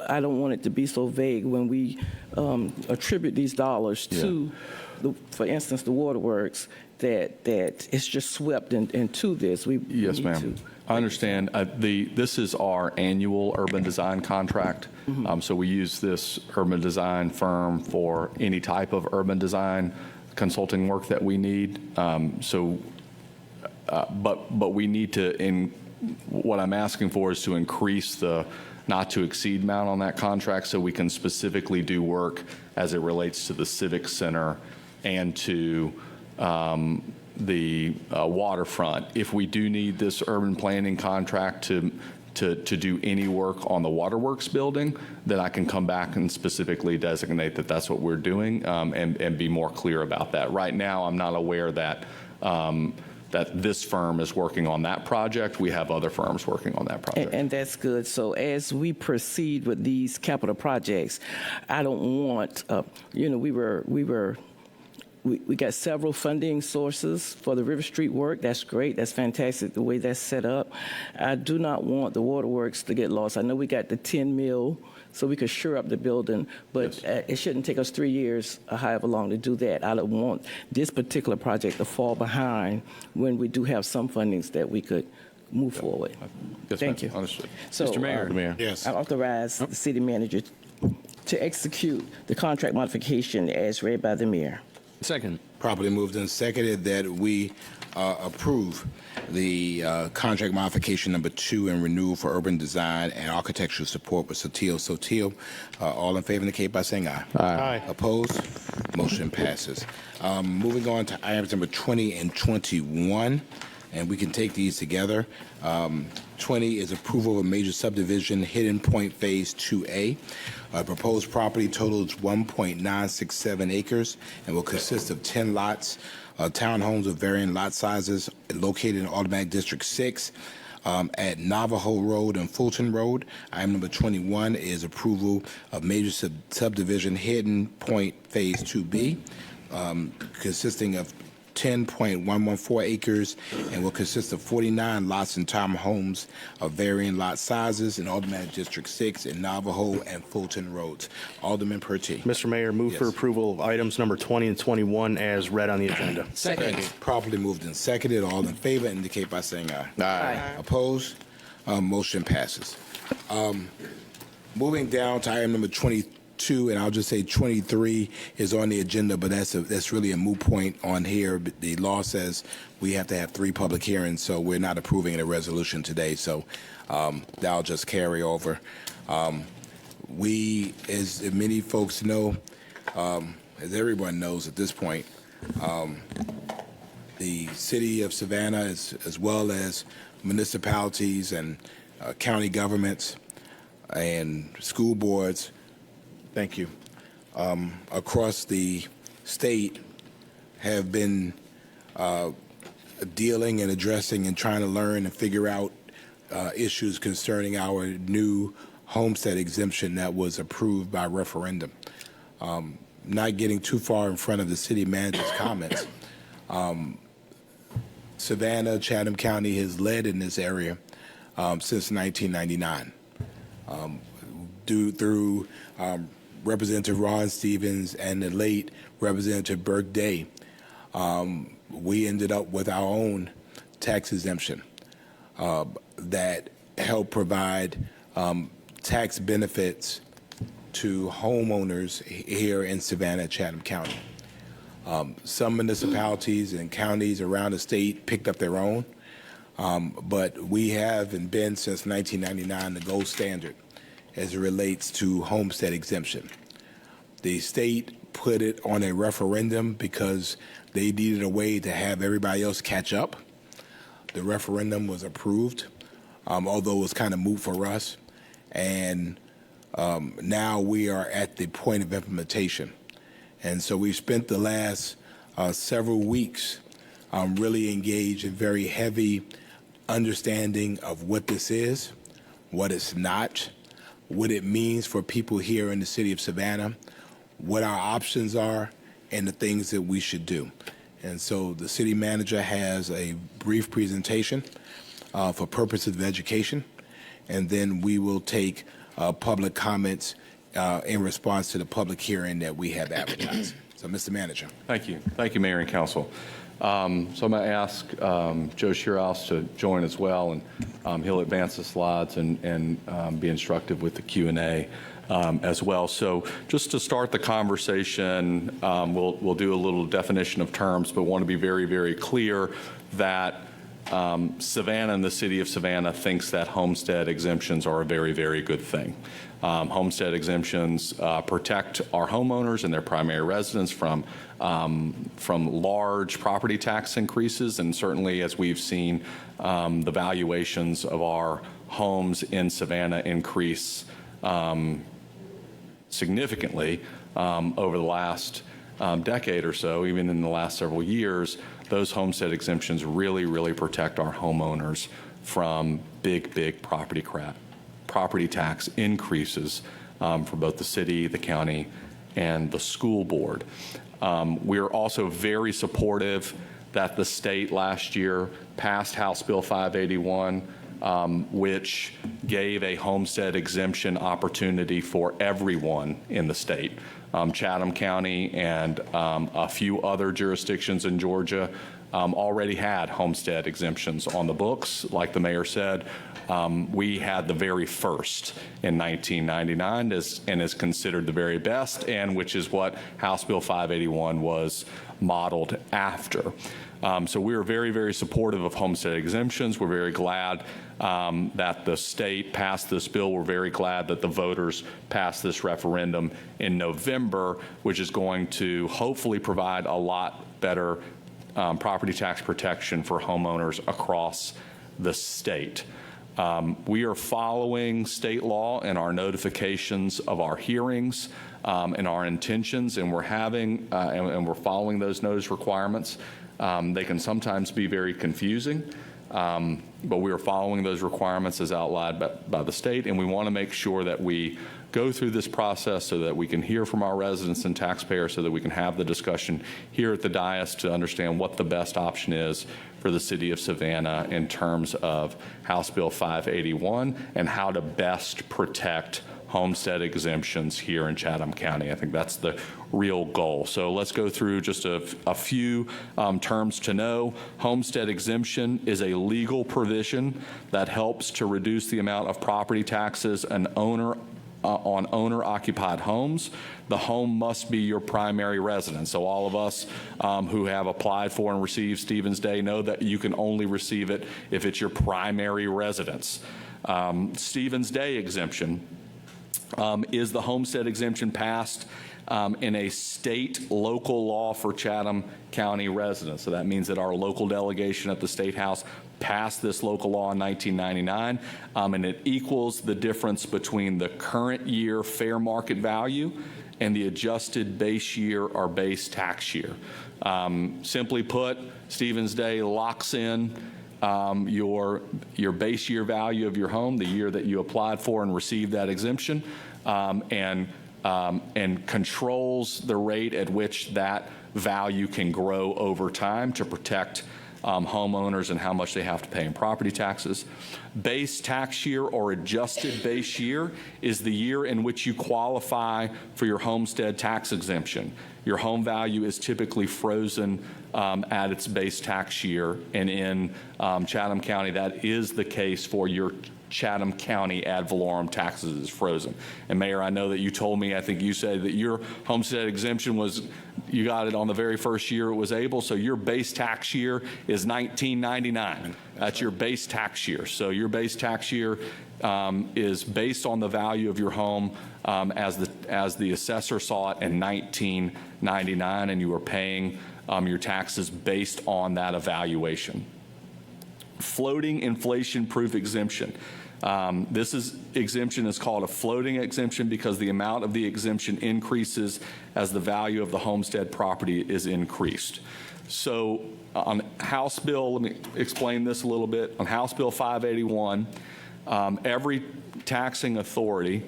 I don't want it to be so vague when we attribute these dollars to, for instance, the Waterworks, that it's just swept into this. Yes, ma'am. I understand. This is our annual urban design contract. So we use this urban design firm for any type of urban design consulting work that we need. But we need to, what I'm asking for is to increase the not to exceed amount on that contract so we can specifically do work as it relates to the Civic Center and to the waterfront. If we do need this urban planning contract to do any work on the Waterworks building, then I can come back and specifically designate that that's what we're doing and be more clear about that. Right now, I'm not aware that that this firm is working on that project. We have other firms working on that project. And that's good. So as we proceed with these capital projects, I don't want, we got several funding sources for the River Street work. That's great. That's fantastic, the way that's set up. I do not want the Waterworks to get lost. I know we got the 10 mil, so we could shore up the building, but it shouldn't take us 3 years or however long to do that. I don't want this particular project to fall behind when we do have some fundings that we could move forward. Yes, Thank you. Understood. So, Mr. Mayor. Yes. I authorize the city manager to execute the contract modification as read by the mayor. Second. Properly moved and seconded that we approve the contract modification number 2 and renewal for urban design and architectural support with Sotil. All in favor indicate by saying aye. Aye. Opposed? Motion passes. Moving on to items number 20 and 21, and we can take these together. 20 is approval of a major subdivision, Hidden Point Phase 2A. Proposed property totals 1.967 acres and will consist of 10 lots, townhomes of varying lot sizes located in Automatic District 6. At Navajo Road and Fulton Road. Item number 21 is approval of major subdivision Hidden Point Phase 2B, consisting of 10.114 acres and will consist of 49 lots and townhomes of varying lot sizes in Automatic District 6 in Navajo and Fulton Roads. Alderman Pertee. Mr. Mayor, move for Yes. approval of items number 20 and 21 as read on the agenda. Second. Properly moved and seconded. All in favor indicate by saying aye. Aye. Opposed? Motion passes. Moving down to item number 22, and I'll just say 23 is on the agenda, but that's really a moot point on here. The law says we have to have 3 public hearings, so we're not approving a resolution today. So that'll just carry over. We, as many folks know, as everyone knows at this point, the city of Savannah, as well as municipalities and county governments and school boards, thank you, across the state have been dealing and addressing and trying to learn and figure out issues concerning our new homestead exemption that was approved by referendum. Not getting too far in front of the city manager's comments, Savannah, Chatham County has led in this area since 1999. Through Representative Ron Stevens and the late Representative Burke Day, we ended up with our own tax exemption that helped provide tax benefits to homeowners here in Savannah, Chatham County. Some municipalities and counties around the state picked up their own, but we have and been since 1999 the gold standard as it relates to homestead exemption. The state put it on a referendum because they needed a way to have everybody else catch up. The referendum was approved, although it was kind of moot for us, and now we are at the point of implementation. And so we've spent the last several weeks really engaged in very heavy understanding of what this is, what it's not, what it means for people here in the city of Savannah, what our options are, and the things that we should do. And so the city manager has a brief presentation for purposes of education, and then we will take public comments in response to the public hearing that we have advertised. So, Mr. Manager. Thank you. Thank you, Mayor and Council. So I'm going to ask Joe Shearhouse to join as well, and he'll advance the slides and be instructive with the Q&A as well. So just to start the conversation, we'll do a little definition of terms, but want to be very, very clear that Savannah and the city of Savannah thinks that homestead exemptions are a very, very good thing. Homestead exemptions protect our homeowners and their primary residents from large property tax increases, and certainly as we've seen the valuations of our homes in Savannah increase significantly over the last decade or so, even in the last several years. Those homestead exemptions really, really protect our homeowners from big property tax increases for both the city, the county, and the school board. We're also very supportive that the state last year passed House Bill 581, which gave a homestead exemption opportunity for everyone in the state. Chatham County and a few other jurisdictions in Georgia already had homestead exemptions on the books. Like the mayor said, we had the very first in 1999 and is considered the very best, and which is what House Bill 581 was modeled after. So we are very, very supportive of homestead exemptions. We're very glad that the state passed this bill. We're very glad that the voters passed this referendum in November, which is going to hopefully provide a lot better property tax protection for homeowners across the state. We are following state law and our notifications of our hearings and our intentions, and we're having and we're following those notice requirements. They can sometimes be very confusing, but we are following those requirements as outlined by the state, and we want to make sure that we go through this process so that we can hear from our residents and taxpayers, so that we can have the discussion here at the dais to understand what the best option is for the city of Savannah in terms of House Bill 581 and how to best protect homestead exemptions here in Chatham County. I think that's the real goal. So let's go through just a few terms to know. Homestead exemption is a legal provision that helps to reduce the amount of property taxes on owner-occupied homes. The home must be your primary residence. So all of us who have applied for and received Stevens Day know that you can only receive it if it's your primary residence. Stevens Day exemption is the homestead exemption passed in a state local law for Chatham County residents. So that means that our local delegation at the State House passed this local law in 1999, and it equals the difference between the current year fair market value and the adjusted base year or base tax year. Simply put, Stevens Day locks in your base year value of your home, the year that you applied for and received that exemption, and controls the rate at which that value can grow over time to protect homeowners and how much they have to pay in property taxes. Base tax year or adjusted base year is the year in which you qualify for your homestead tax exemption. Your home value is typically frozen at its base tax year, and in Chatham County, that is the case for your Chatham County ad valorem taxes is frozen. And Mayor, I know that you told me, I think you said that your homestead exemption was, you got it on the very first year it was able, so your base tax year is 1999. That's your base tax year. So your base tax year is based on the value of your home as the assessor saw it in 1999, and you were paying your taxes based on that evaluation. Floating inflation-proof exemption. This exemption is called a floating exemption because the amount of the exemption increases as the value of the homestead property is increased. So on House Bill, let me explain this a little bit. On House Bill 581, every taxing authority,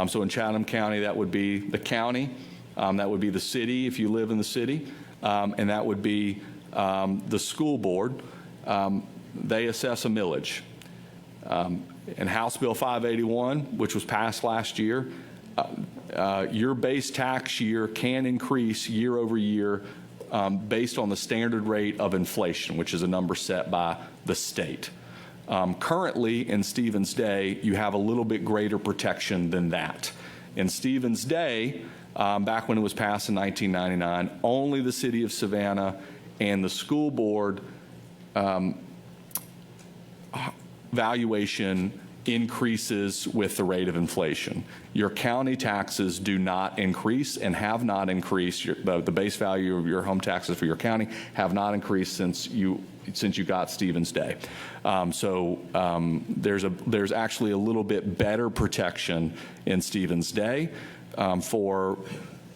so in Chatham County, that would be the county, that would be the city if you live in the city, and that would be the school board. They assess a millage. In House Bill 581, which was passed last year, your base tax year can increase year over year based on the standard rate of inflation, which is a number set by the state. Currently, in Stevens Day, you have a little bit greater protection than that. In Stevens Day, back when it was passed in 1999, only the city of Savannah and the school board valuation increases with the rate of inflation. Your county taxes do not increase and have not increased. The base value of your home taxes for your county have not increased since you got Stevens Day. There's actually a little bit better protection in Stevens Day for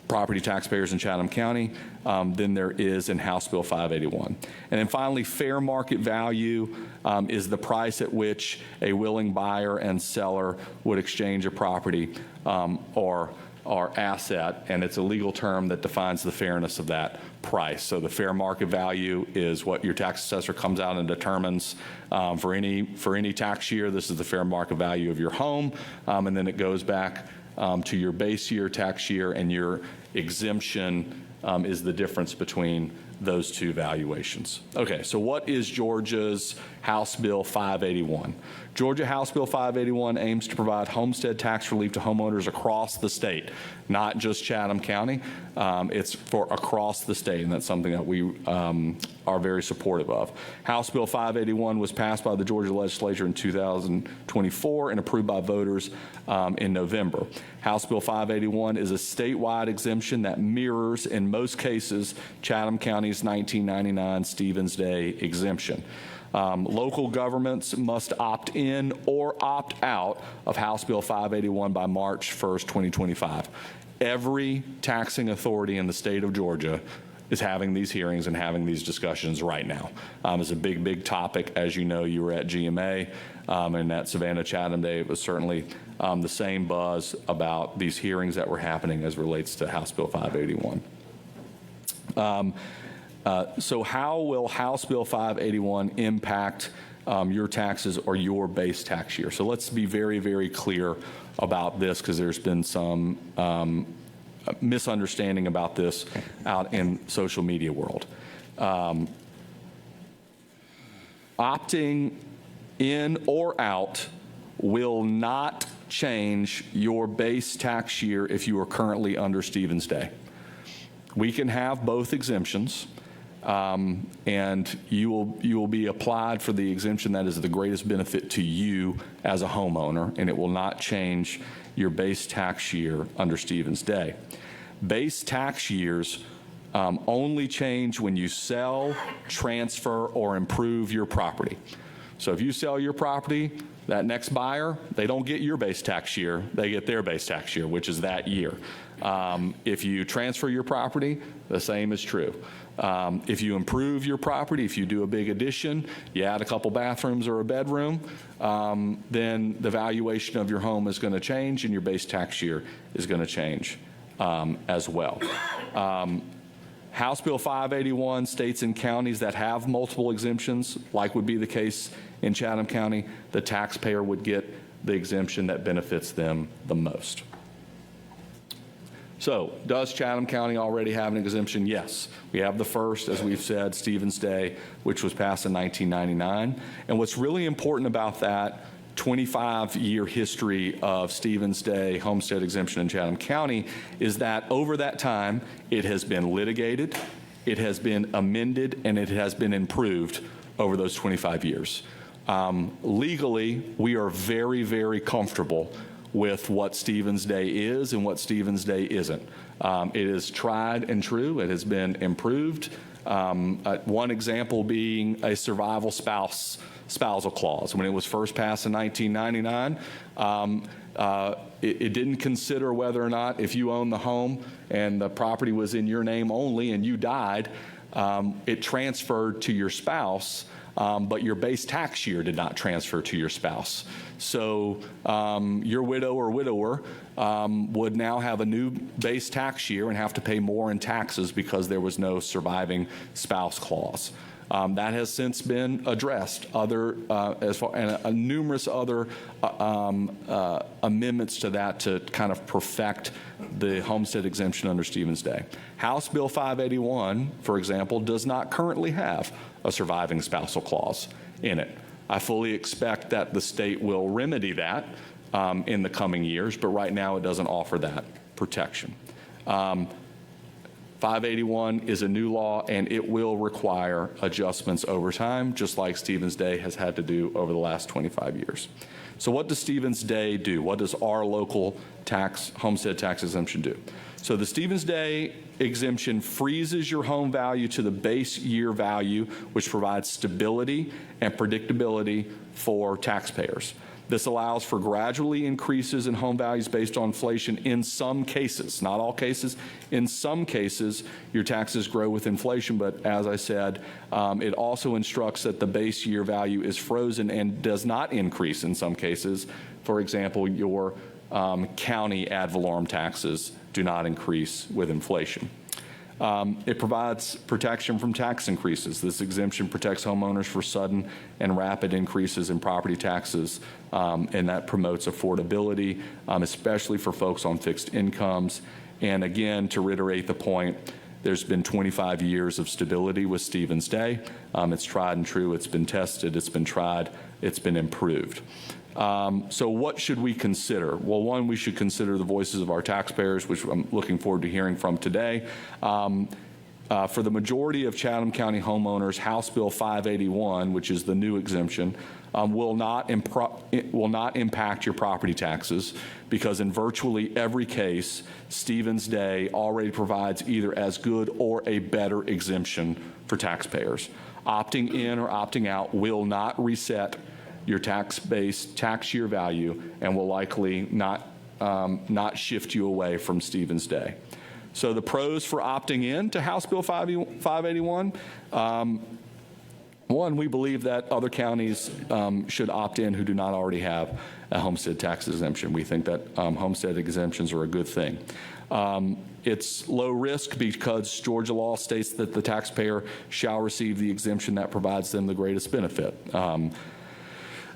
property taxpayers in Chatham County than there is in House Bill 581. And then finally, fair market value is the price at which a willing buyer and seller would exchange a property or asset, and it's a legal term that defines the fairness of that price. So the fair market value is what your tax assessor comes out and determines for any tax year. This is the fair market value of your home, and then it goes back to your base year, tax year, and your exemption is the difference between those two valuations. Okay, so what is Georgia's House Bill 581? Georgia House Bill 581 aims to provide homestead tax relief to homeowners across the state, not just Chatham County. It's for across the state, and that's something that we are very supportive of. House Bill 581 was passed by the Georgia legislature in 2024 and approved by voters in November. House Bill 581 is a statewide exemption that mirrors, in most cases, Chatham County's 1999 Stevens Day exemption. Local governments must opt in or opt out of House Bill 581 by March 1st, 2025. Every taxing authority in the state of Georgia is having these hearings and having these discussions right now. It's a big, big topic. As you know, you were at GMA and at Savannah Chatham Day. It was certainly the same buzz about these hearings that were happening as relates to House Bill 581. So how will House Bill 581 impact your taxes or your base tax year? So let's be very, very clear about this, because there's been some misunderstanding about this out in social media world. Opting in or out will not change your base tax year if you are currently under Stevens Day. We can have both exemptions. And you will be applied for the exemption that is the greatest benefit to you as a homeowner, and it will not change your base tax year under Stevens Day. Base tax years only change when you sell, transfer, or improve your property. So if you sell your property, that next buyer, they don't get your base tax year, they get their base tax year, which is that year. If you transfer your property, the same is true. If you improve your property, if you do a big addition, you add a couple bathrooms or a bedroom, then the valuation of your home is going to change and your base tax year is going to change as well. House Bill 581 states in counties that have multiple exemptions, like would be the case in Chatham County, the taxpayer would get the exemption that benefits them the most. So, does Chatham County already have an exemption? Yes. We have the first, as we've said, Stevens Day, which was passed in 1999. And what's really important about that 25-year history of Stevens Day homestead exemption in Chatham County is that over that time, it has been litigated, it has been amended, and it has been improved over those 25 years. Legally, we are very, very comfortable with what Stevens Day is and what Stevens Day isn't. It is tried and true. It has been improved. One example being a survival spousal clause. When it was first passed in 1999, it didn't consider whether or not, if you own the home and the property was in your name only and you died, it transferred to your spouse, but your base tax year did not transfer to your spouse. So your widow or widower would now have a new base tax year and have to pay more in taxes because there was no surviving spouse clause. That has since been addressed. Numerous other amendments to that to kind of perfect the homestead exemption under Stevens Day. House Bill 581, for example, does not currently have a surviving spousal clause in it. I fully expect that the state will remedy that in the coming years, but right now it doesn't offer that protection. 581 is a new law, and it will require adjustments over time, just like Stevens Day has had to do over the last 25 years. So what does Stevens Day do? What does our local homestead tax exemption do? So the Stevens Day exemption freezes your home value to the base year value, which provides stability and predictability for taxpayers. This allows for gradually increases in home values based on inflation in some cases, not all cases. In some cases, your taxes grow with inflation, but as I said, it also instructs that the base year value is frozen and does not increase in some cases. For example, your county ad valorem taxes do not increase with inflation. It provides protection from tax increases. This exemption protects homeowners for sudden and rapid increases in property taxes, and that promotes affordability, especially for folks on fixed incomes. And again, to reiterate the point, There's been 25 years of stability with Stevens Day. It's tried and true. It's been tested. It's been tried. It's been improved. So what should we consider? Well, one, we should consider the voices of our taxpayers, which I'm looking forward to hearing from today. For the majority of Chatham County homeowners, House Bill 581, which is the new exemption, will not impact your property taxes because in virtually every case, Stevens Day already provides either as good or a better exemption for taxpayers. Opting in or opting out will not reset your tax-based tax year value and will likely not shift you away from Stevens Day. So the pros for opting in to House Bill 581, one, we believe that other counties should opt in who do not already have a homestead tax exemption. We think that homestead exemptions are a good thing. It's low risk because Georgia law states that the taxpayer shall receive the exemption that provides them the greatest benefit.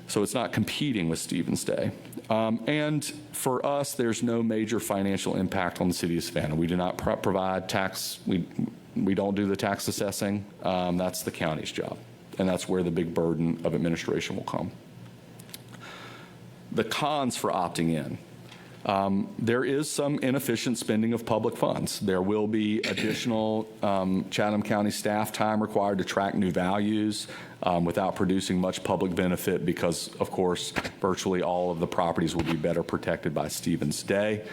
So it's not competing with Stevens Day. And for us, there's no major financial impact on the city of Savannah. We do not provide tax, we don't do the tax assessing. That's the county's job. And that's where the big burden of administration will come. The cons for opting in. There is some inefficient spending of public funds. There will be additional Chatham County staff time required to track new values without producing much public benefit because, of course, virtually all of the properties will be better protected by Stevens Day.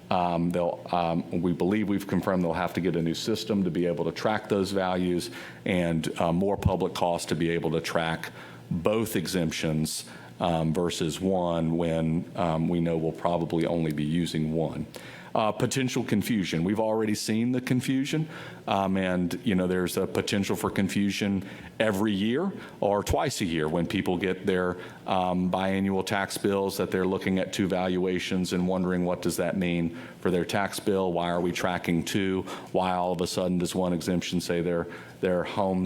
We believe we've confirmed they'll have to get a new system to be able to track those values and more public costs to be able to track both exemptions versus one when we know we'll probably only be using one. Potential confusion. We've already seen the confusion, and there's a potential for confusion every year or twice a year when people get their biannual tax bills that they're looking at two valuations and wondering what does that mean for their tax bill? Why are we tracking two? Why all of a sudden does one exemption say their home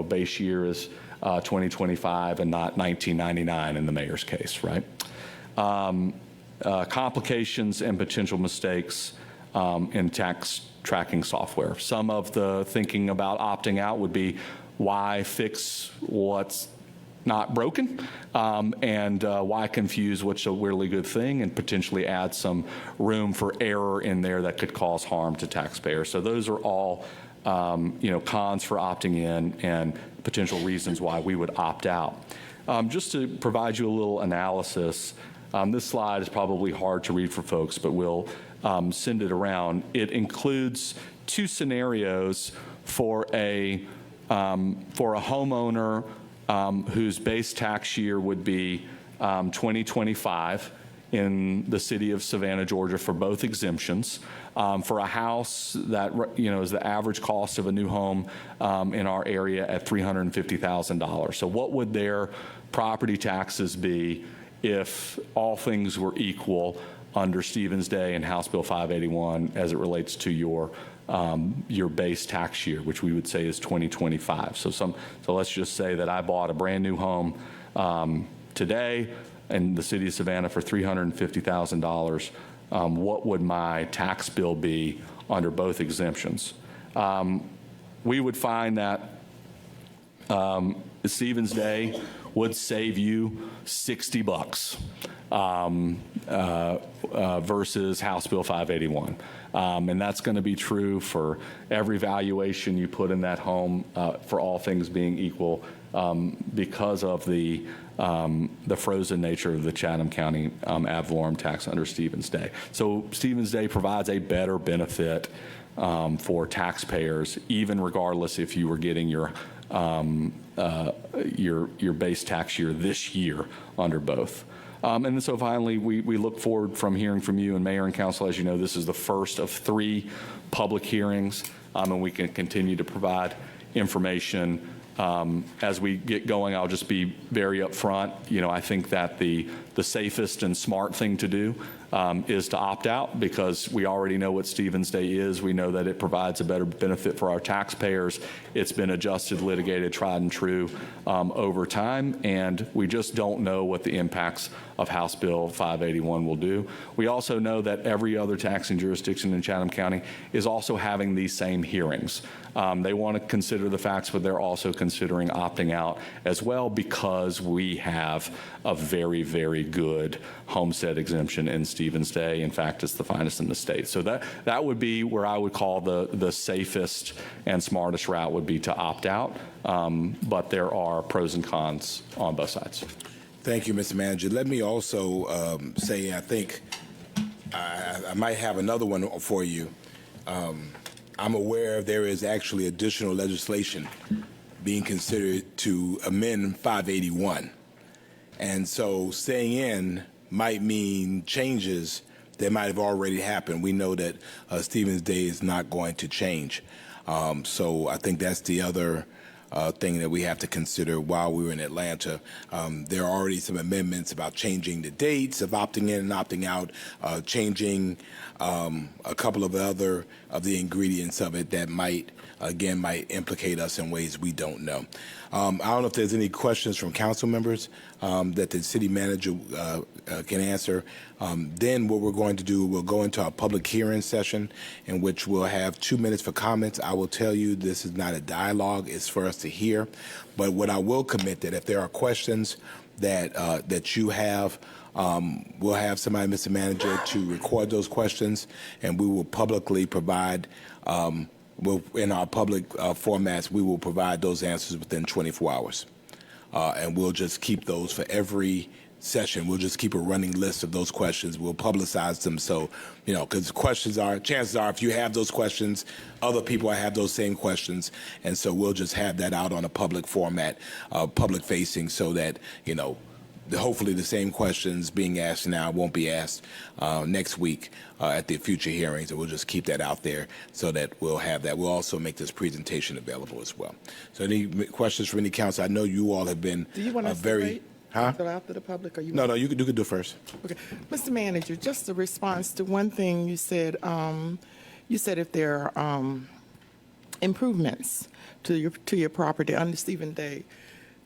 base year is 2025 and not 1999 in the mayor's case, right? Complications and potential mistakes in tax tracking software. Some of the thinking about opting out would be why fix what's not broken and why confuse what's a really good thing and potentially add some room for error in there that could cause harm to taxpayers. So those are all cons for opting in and potential reasons why we would opt out. Just to provide you a little analysis, this slide is probably hard to read for folks, but we'll send it around. It includes two scenarios for a homeowner whose base tax year would be 2025 in the city of Savannah, Georgia, for both exemptions. For a house that is the average cost of a new home in our area at $350,000. So what would their property taxes be if all things were equal under Stevens Day and House Bill 581 as it relates to your base tax year, which we would say is 2025. So let's just say that I bought a brand new home today in the city of Savannah for $350,000. What would my tax bill be under both exemptions? We would find that Stevens Day would save you $60 versus House Bill 581. And that's going to be true for every valuation you put in that home for all things being equal because of the frozen nature of the Chatham County ad valorem tax under Stevens Day. So Stevens Day provides a better benefit for taxpayers, even regardless if you were getting your base tax year this year under both. And then so finally, we look forward from hearing from you and Mayor and Council. As you know, this is the first of 3 public hearings, and we can continue to provide information As we get going, I'll just be very upfront. I think that the safest and smart thing to do is to opt out, because we already know what Stevens Day is. We know that it provides a better benefit for our taxpayers. It's been adjusted, litigated, tried and true over time, and we just don't know what the impacts of House Bill 581 will do. We also know that every other taxing jurisdiction in Chatham County is also having these same hearings. They want to consider the facts, but they're also considering opting out as well, because we have a very, very good homestead exemption in Stevens Day. In fact, it's the finest in the state. So that would be where I would call the safest and smartest route would be to opt out. But there are pros and cons on both sides. Thank you, Mr. Manager. Let me also say I think I might have another one for you. I'm aware there is actually additional legislation being considered to amend 581. And so staying in might mean changes that might have already happened. We know that Stevens Day is not going to change. So I think that's the other thing that we have to consider while we were in Atlanta. There are already some amendments about changing the dates of opting in and opting out, changing a couple of other of the ingredients of it that might implicate us in ways we don't know. I don't know if there's any questions from council members that the city manager can answer. Then what we're going to do, we'll go into our public hearing session in which we'll have 2 minutes for comments. I will tell you this is not a dialogue, it's for us to hear. But what I will commit that if there are questions that you have, we'll have somebody, Mr. Manager, to record those questions, and we will publicly provide in our public formats, we will provide those answers within 24 hours. And we'll just keep those for every session. We'll just keep a running list of those questions. We'll publicize them so, because chances are if you have those questions, other people have those same questions. And so we'll just have that out on a public format, public facing, so that, hopefully the same questions being asked now won't be asked next week at the future hearings, and we'll just keep that out there so that we'll have that. We'll also make this presentation available as well. So any questions from any council? I know you all have been Do you want us very... to wait until after the public? Or No, you can do first. Okay. Mr. Manager, just a response to one thing you said. You said if there are improvements to your property under Stephen Day,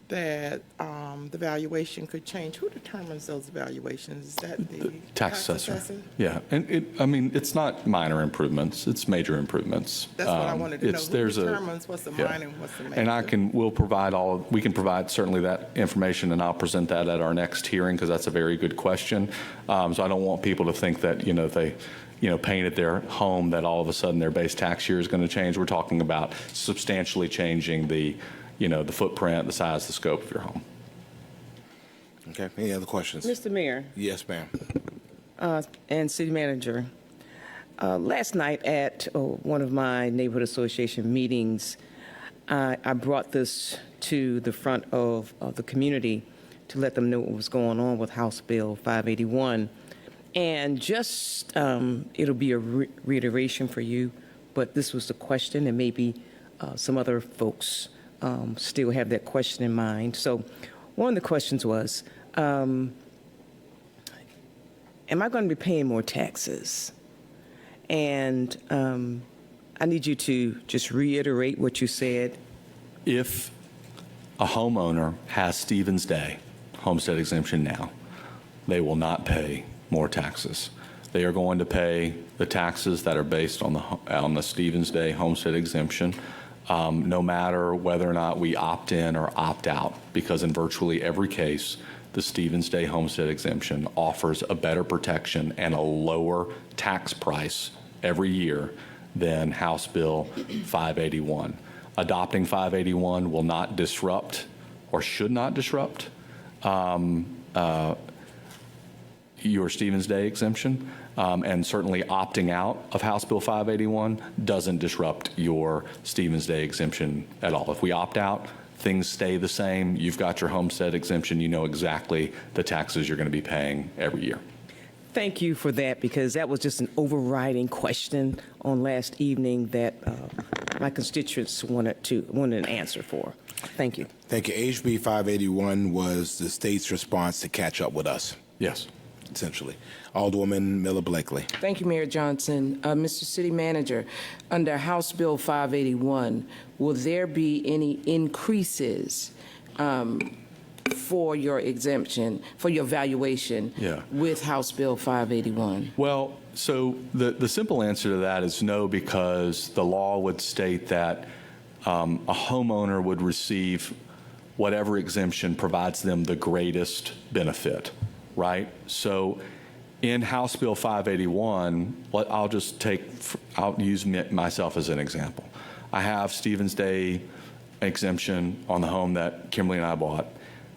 that the valuation could change. Who determines those valuations? Is that the tax assessor? Yeah, and it's not minor improvements; it's major improvements. That's what I wanted to know. Who determines what's the minor and what's the major? And we can provide certainly that information, and I'll present that at our next hearing, because that's a very good question. So I don't want people to think that if they painted their home that all of a sudden their base tax year is going to change. We're talking about substantially changing the footprint, the size, the scope of your home. Okay. Any other questions? Mr. Mayor. Yes, ma'am. And City Manager, last night at one of my neighborhood association meetings, I brought this to the front of the community to let them know what was going on with House Bill 581. And just, it'll be a reiteration for you, but this was the question, and maybe some other folks still have that question in mind. So one of the questions was, am I going to be paying more taxes? And I need you to just reiterate what you said. If a homeowner has Stevens Day homestead exemption now, they will not pay more taxes. They are going to pay the taxes that are based on the Stevens Day homestead exemption, no matter whether or not we opt in or opt out, because in virtually every case, the Stevens Day homestead exemption offers a better protection and a lower tax price every year than House Bill 581. Adopting 581 will not disrupt, or should not disrupt, your Stevens Day exemption, and certainly opting out of House Bill 581 doesn't disrupt your Stevens Day exemption at all. If we opt out, things stay the same. You've got your homestead exemption. You know exactly the taxes you're going to be paying every year. Thank you for that, because that was just an overriding question on last evening that my constituents wanted an answer for. Thank you. Thank you. HB 581 was the state's response to catch up with us, Yes. essentially. Alderwoman Miller Blakely. Thank you, Mayor Johnson. Mr. City Manager, under House Bill 581, will there be any increases for your exemption, for your valuation with House Bill 581? Well, so the simple answer to that is no, because the law would state that a homeowner would receive whatever exemption provides them the greatest benefit, right? So in House Bill 581, I'll use myself as an example. I have Stevens Day exemption on the home that Kimberly and I bought.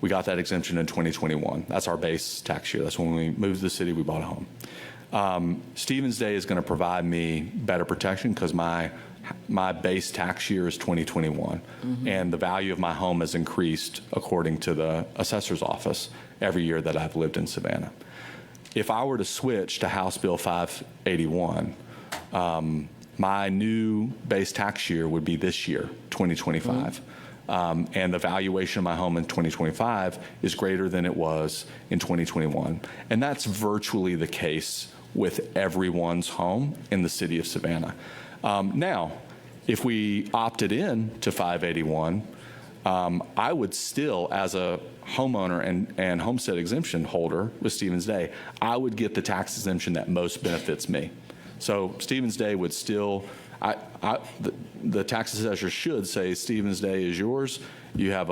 We got that exemption in 2021. That's our base tax year. That's when we moved to the city, we bought a home. Stevens Day is going to provide me better protection because my base tax year is 2021, and the value of my home has increased according to the assessor's office every year that I've lived in Savannah. If I were to switch to House Bill 581, my new base tax year would be this year, 2025. And the valuation of my home in 2025 is greater than it was in 2021. And that's virtually the case with everyone's home in the city of Savannah. Now, if we opted in to 581, I would still, as a homeowner and homestead exemption holder with Stevens Day, I would get the tax exemption that most benefits me. So Stevens Day would still, the tax assessor should say Stevens Day is yours. You have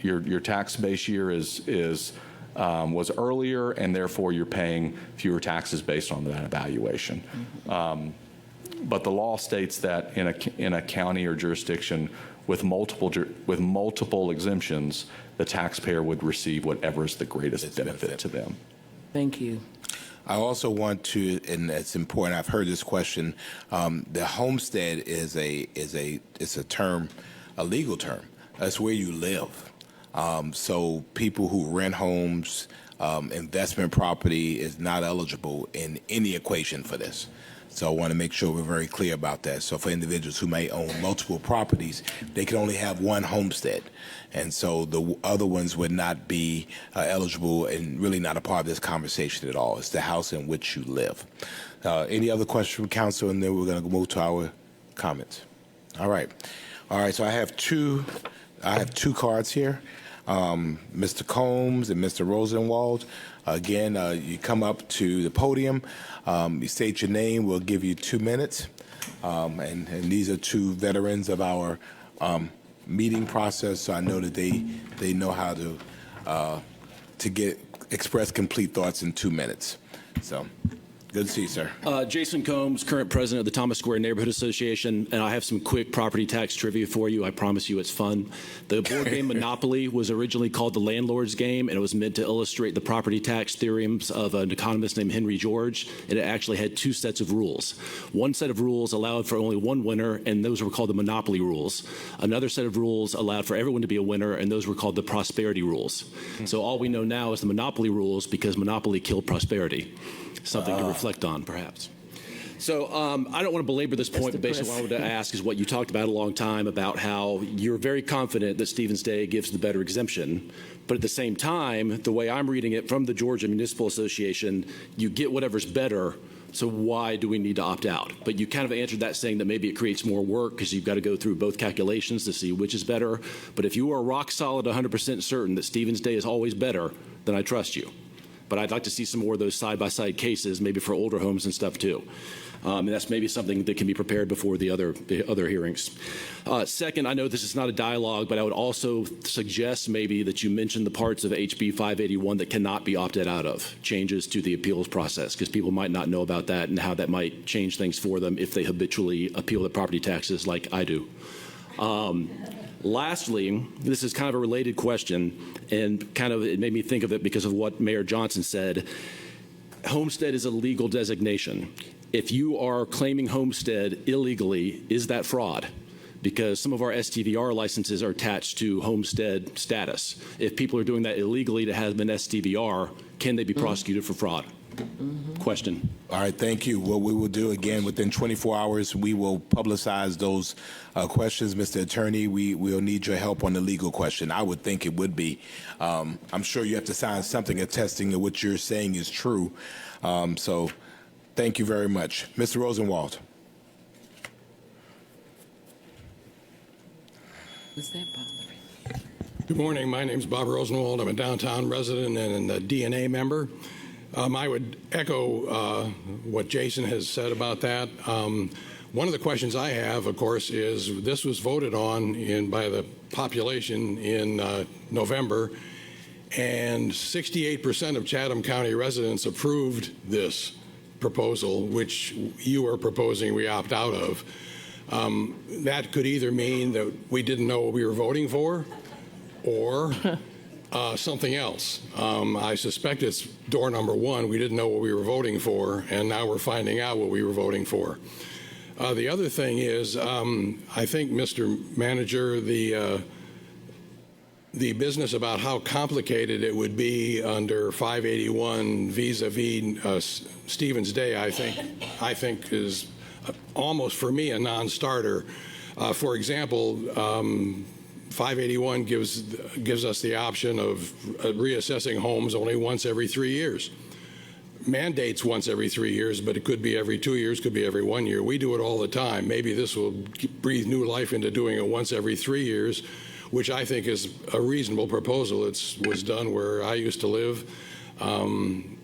your tax base year was earlier, and therefore you're paying fewer taxes based on that evaluation. But the law states that in a county or jurisdiction with multiple exemptions, the taxpayer would receive whatever is the greatest benefit to them. Thank you. I also want to, and it's important, I've heard this question, the homestead is a term, a legal term. That's where you live. So people who rent homes, investment property is not eligible in any equation for this. So I want to make sure we're very clear about that. So for individuals who may own multiple properties, they can only have one homestead. And so the other ones would not be eligible and really not a part of this conversation at all. It's the house in which you live. Any other questions from council? And then we're going to move to our comments. All right. So I have two cards here. Mr. Combs and Mr. Rosenwald. Again, you come up to the podium, you state your name, we'll give you 2 minutes. And these are two veterans of our meeting process, so I know that they know how to express complete thoughts in 2 minutes. So. Good to see you, sir. Jason Combs, current president of the Thomas Square Neighborhood Association, and I have some quick property tax trivia for you. I promise you it's fun. The board game Monopoly was originally called the landlord's game, and it was meant to illustrate the property tax theorems of an economist named Henry George, and it actually had two sets of rules. One set of rules allowed for only one winner, and those were called the Monopoly rules. Another set of rules allowed for everyone to be a winner, and those were called the prosperity rules. So all we know now is the Monopoly rules because Monopoly killed prosperity. Something to reflect on, perhaps. So I don't want to belabor this point, but basically what I wanted to ask is what you talked about a long time about how you're very confident that Stevens Day gives the better exemption, but at the same time, the way I'm reading it from the Georgia Municipal Association, you get whatever's better, so why do we need to opt out? But you kind of answered that saying that maybe it creates more work because you've got to go through both calculations to see which is better. But if you are rock solid 100% certain that Stevens Day is always better, then I trust you. But I'd like to see some more of those side-by-side cases, maybe for older homes and stuff too. And that's maybe something that can be prepared before the other hearings. Second, I know this is not a dialogue, but I would also suggest maybe that you mention the parts of HB 581 that cannot be opted out of, changes to the appeals process, because people might not know about that and how that might change things for them if they habitually appeal the property taxes like I do. Lastly, this is kind of a related question, and it made me think of it because of what Mayor Johnson said. Homestead is a legal designation. If you are claiming homestead illegally, is that fraud? Because some of our STVR licenses are attached to homestead status. If people are doing that illegally to have an STVR, can they be prosecuted for fraud? question. All right, thank you. What we will do, again, within 24 hours, we will publicize those questions. Mr. Attorney, we will need your help on the legal question. I would think it would be. I'm sure you have to sign something attesting that what you're saying is true. So thank you very much. Mr. Rosenwald. Was that bothering? Good morning. My name is Bob Rosenwald. I'm a downtown resident and a DNA member. I would echo what Jason has said about that. One of the questions I have, of course, is this was voted on by the population in November, and 68% of Chatham County residents approved this proposal, which you are proposing we opt out of. That could either mean that we didn't know what we were voting for, or something else. I suspect it's door number one. We didn't know what we were voting for, and now we're finding out what we were voting for. The other thing is, I think, Mr. Manager, the business about how complicated it would be under 581 vis-a-vis Stevens Day, I think is almost for me a non-starter. For example, 581 gives us the option of reassessing homes only once every 3 years. Mandates once every 3 years, but it could be every 2 years, could be every 1 year. We do it all the time. Maybe this will breathe new life into doing it once every 3 years, which I think is a reasonable proposal. It was done where I used to live, and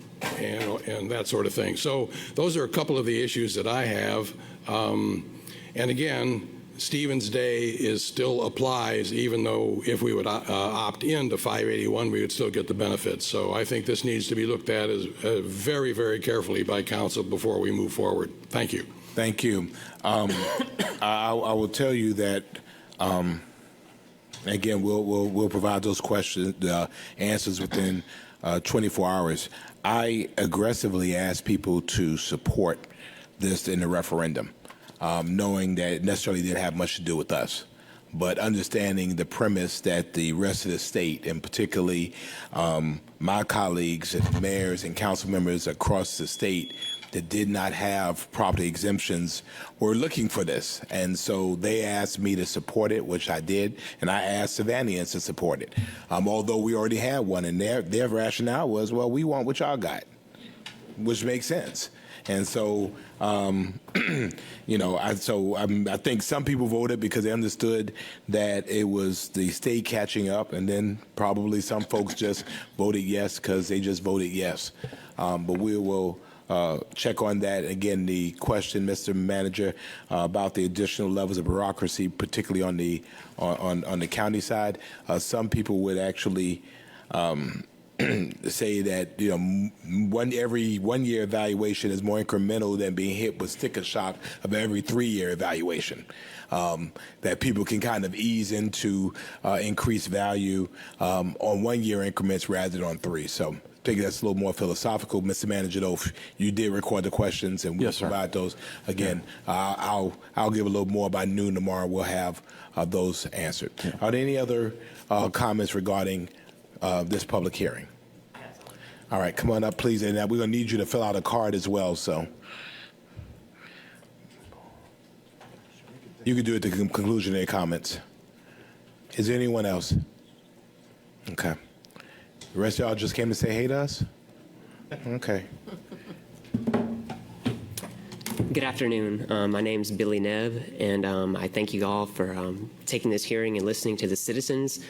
that sort of thing. So those are a couple of the issues that I have. And again, Stevens Day still applies, even though if we would opt into 581, we would still get the benefits. So I think this needs to be looked at as very, very carefully by council before we move forward. Thank you. Thank you. I will tell you that, again, we'll provide those questions, answers within 24 hours. I aggressively ask people to support this in the referendum, knowing that it necessarily didn't have much to do with us, but understanding the premise that the rest of the state, and particularly my colleagues and mayors and council members across the state that did not have property exemptions, were looking for this. And so they asked me to support it, which I did, and I asked Savannahans to support it, although we already had one. And their rationale was, well, we want what y'all got, which makes sense. And so, you know, I think some people voted because they understood that it was the state catching up, and then probably some folks just voted yes because they just voted yes. But we will check on that. Again, the question, Mr. Manager, about the additional levels of bureaucracy, particularly on the county side. Some people would actually say that, you know, every 1 year evaluation is more incremental than being hit with sticker shock of every 3 year evaluation. That people can kind of ease into increased value on 1 year increments rather than on 3. So I think that's a little more philosophical. Mr. Manager, though, you did record the questions, and we'll provide those. Again, I'll give a little more by noon tomorrow. We'll have those answered. Are there any other comments regarding this public hearing? All right, come on up, please. And we're going to need you to fill out a card as well. So you can do it at the conclusion of your comments. Is there anyone else? Okay. The rest of y'all just came to say hey to us? Okay. Good afternoon. My name's Billy Nebb, and I thank you all for taking this hearing and listening to the citizens.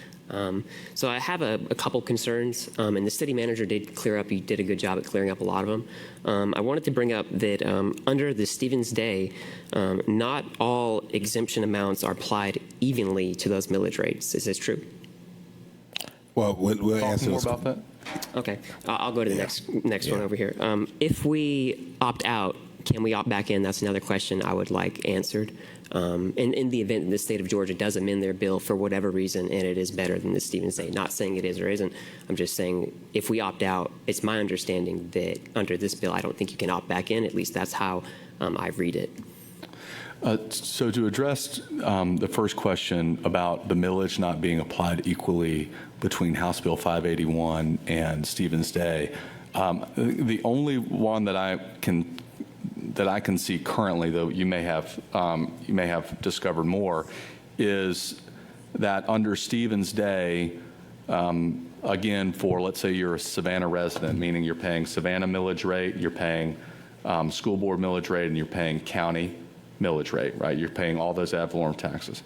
So I have a couple concerns, and the city manager did you did a good job at clearing up a lot of them. I wanted to bring up that under the Stevens Day, not all exemption amounts are applied evenly to those millage rates. Is this true? Well, we'll answer more about that. Okay, I'll go to the next one over here. If we opt out, can we opt back in? That's another question I would like answered. In the event that the state of Georgia does amend their bill for whatever reason, and it is better than the Stevens Day, not saying it is or isn't, I'm just saying if we opt out, it's my understanding that under this bill, I don't think you can opt back in. At least that's how I read it. So to address the first question about the millage not being applied equally between House Bill 581 and Stevens Day, The only one that I can see currently, though you may have discovered more, is that under Stevens Day, again, for let's say you're a Savannah resident, meaning you're paying Savannah millage rate, you're paying school board millage rate, and you're paying county millage rate, right? You're paying all those ad valorem taxes.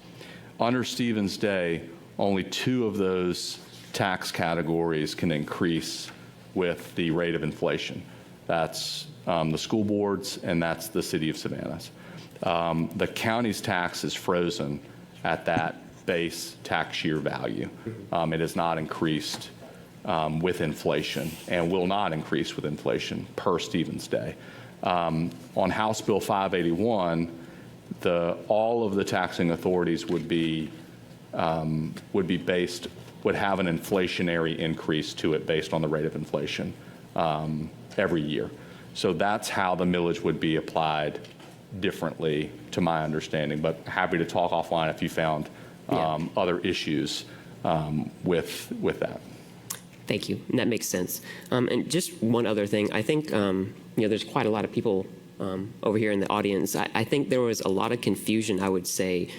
Under Stevens Day, only 2 of those tax categories can increase with the rate of inflation. That's the school boards, and that's the city of Savannah's. The county's tax is frozen at that base tax year value. It has not increased with inflation and will not increase with inflation per Stevens Day. On House Bill 581, all of the taxing authorities would have an inflationary increase to it based on the rate of inflation every year. So that's how the millage would be applied differently, to my understanding. But happy to talk offline if you found other issues with that. Thank you. And that makes sense. And just one other thing. I think there's quite a lot of people over here in the audience. I think there was a lot of confusion, I would say,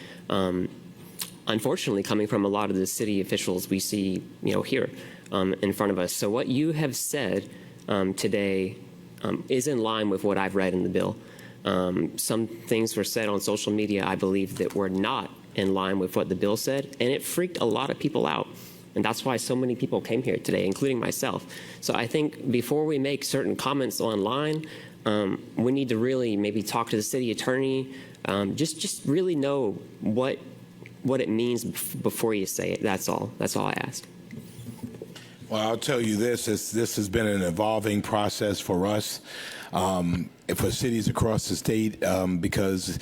unfortunately, coming from a lot of the city officials we see here in front of us. So what you have said today is in line with what I've read in the bill. Some things were said on social media, I believe, that were not in line with what the bill said, and it freaked a lot of people out. And that's why so many people came here today, including myself. So I think before we make certain comments online, we need to really maybe talk to the city attorney, just really know what it means before you say it. That's all. That's all I ask. Well, I'll tell you this has been an evolving process for us, for cities across the state, because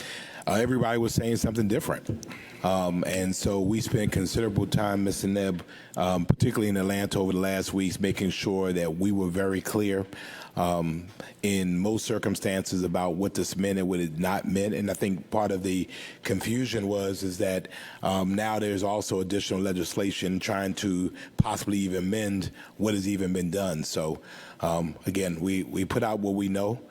everybody was saying something different. And so we spent considerable time, Mr. Nebb, particularly in Atlanta over the last weeks, making sure that we were very clear in most circumstances about what this meant and what it not meant. And I think part of the confusion is that now there's also additional legislation trying to possibly even amend what has even been done. So again, we put out what we know,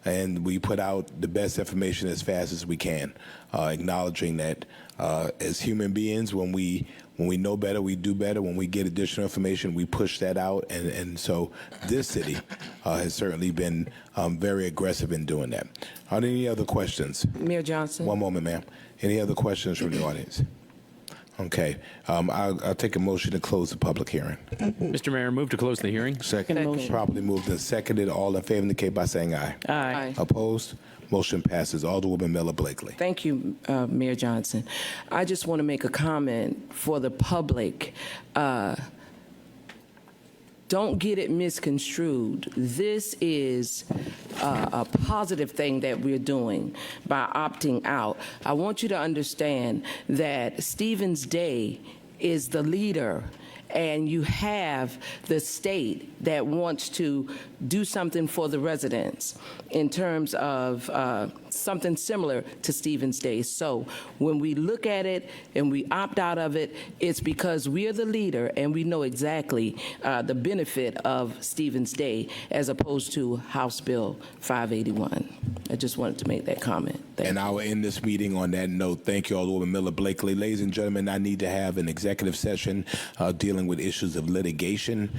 and we put out the best information as fast as we can, acknowledging that as human beings, when we know better, we do better. When we get additional information, we push that out. And so this city has certainly been very aggressive in doing that. Are there any other questions? Mayor Johnson. One moment, ma'am. Any other questions from the audience? Okay. I'll take a motion to close the public hearing. Mr. Mayor, move to close the hearing. Second. Motion. Properly moved and seconded. All in favor indicate by saying aye. Aye. Opposed? Motion passes. Alderwoman Miller Blakely. Thank you, Mayor Johnson. I just want to make a comment for the public. Don't get it misconstrued. This is a positive thing that we're doing by opting out. I want you to understand that Stevens Day is the leader, and you have the state that wants to do something for the residents in terms of something similar to Stevens Day. So when we look at it and we opt out of it, it's because we're the leader and we know exactly the benefit of Stevens Day as opposed to House Bill 581. I just wanted to make that comment. And I will end this meeting on that note. Thank you, Alderwoman Miller Blakely. Ladies and gentlemen, I need to have an executive session dealing with issues of litigation.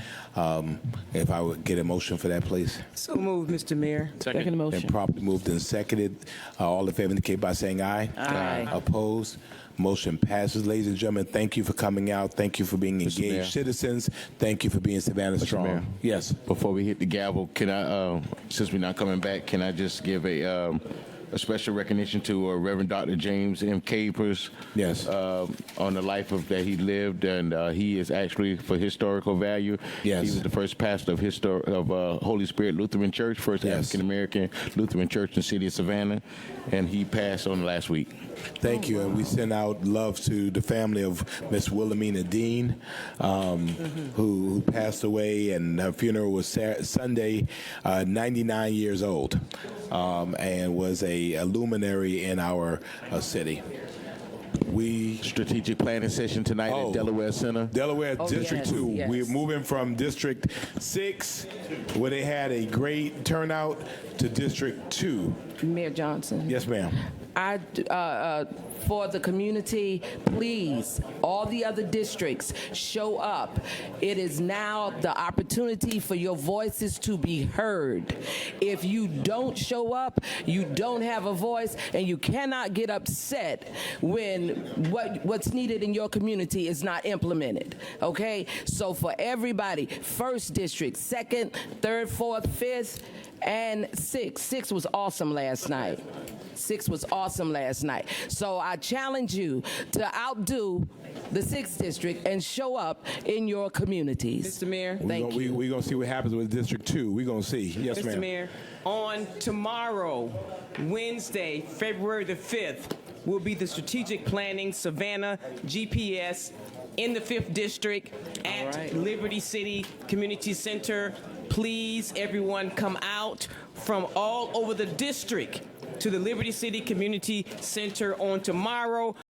If I would get a motion for that, please. So moved, Mr. Mayor. Second motion. And properly moved and seconded. All in favor indicate by saying aye. Aye. Opposed? Motion passes. Ladies and gentlemen, thank you for coming out. Thank you for being Mayor. engaged citizens. Thank you for being Savannah strong. Mayor. Yes. Before we hit the gavel, can I, since we're not coming back, can I just give a special recognition to Reverend Dr. James M. Capers? Yes. On the life that he lived, and he is actually, for historical value, yes, he was the first pastor of Holy Spirit Lutheran Church, first yes, African American Lutheran church in the city of Savannah, and he passed on last week. Thank you, and we send out love to the family of Miss Wilhelmina Dean, who passed away, and her funeral was Sunday, 99 years old, and was a luminary in our city. Strategic planning session tonight at Delaware Center. Delaware District yes, 2. yes. We're moving from District 6, where they had a great turnout, to District 2. Mayor Johnson. Yes, ma'am. For the community, please, all the other districts, show up. It is now the opportunity for your voices to be heard. If you don't show up, you don't have a voice, and you cannot get upset when what's needed in your community is not implemented, okay? So for everybody, 1st District, 2nd, 3rd, 4th, 5th, and 6th. 6th was awesome last night. 6 was awesome last night. So I challenge you to outdo the 6th District and show up in your communities. Mr. Mayor. Thank you. We're going to see what happens with District 2. We're going to see. Yes, ma'am. Mr. Mayor, on tomorrow, Wednesday, February the 5th, will be the Strategic Planning Savannah GPS in the 5th District at Liberty City Community Center. Please, everyone, come out from all over the district to the Liberty City Community Center on tomorrow.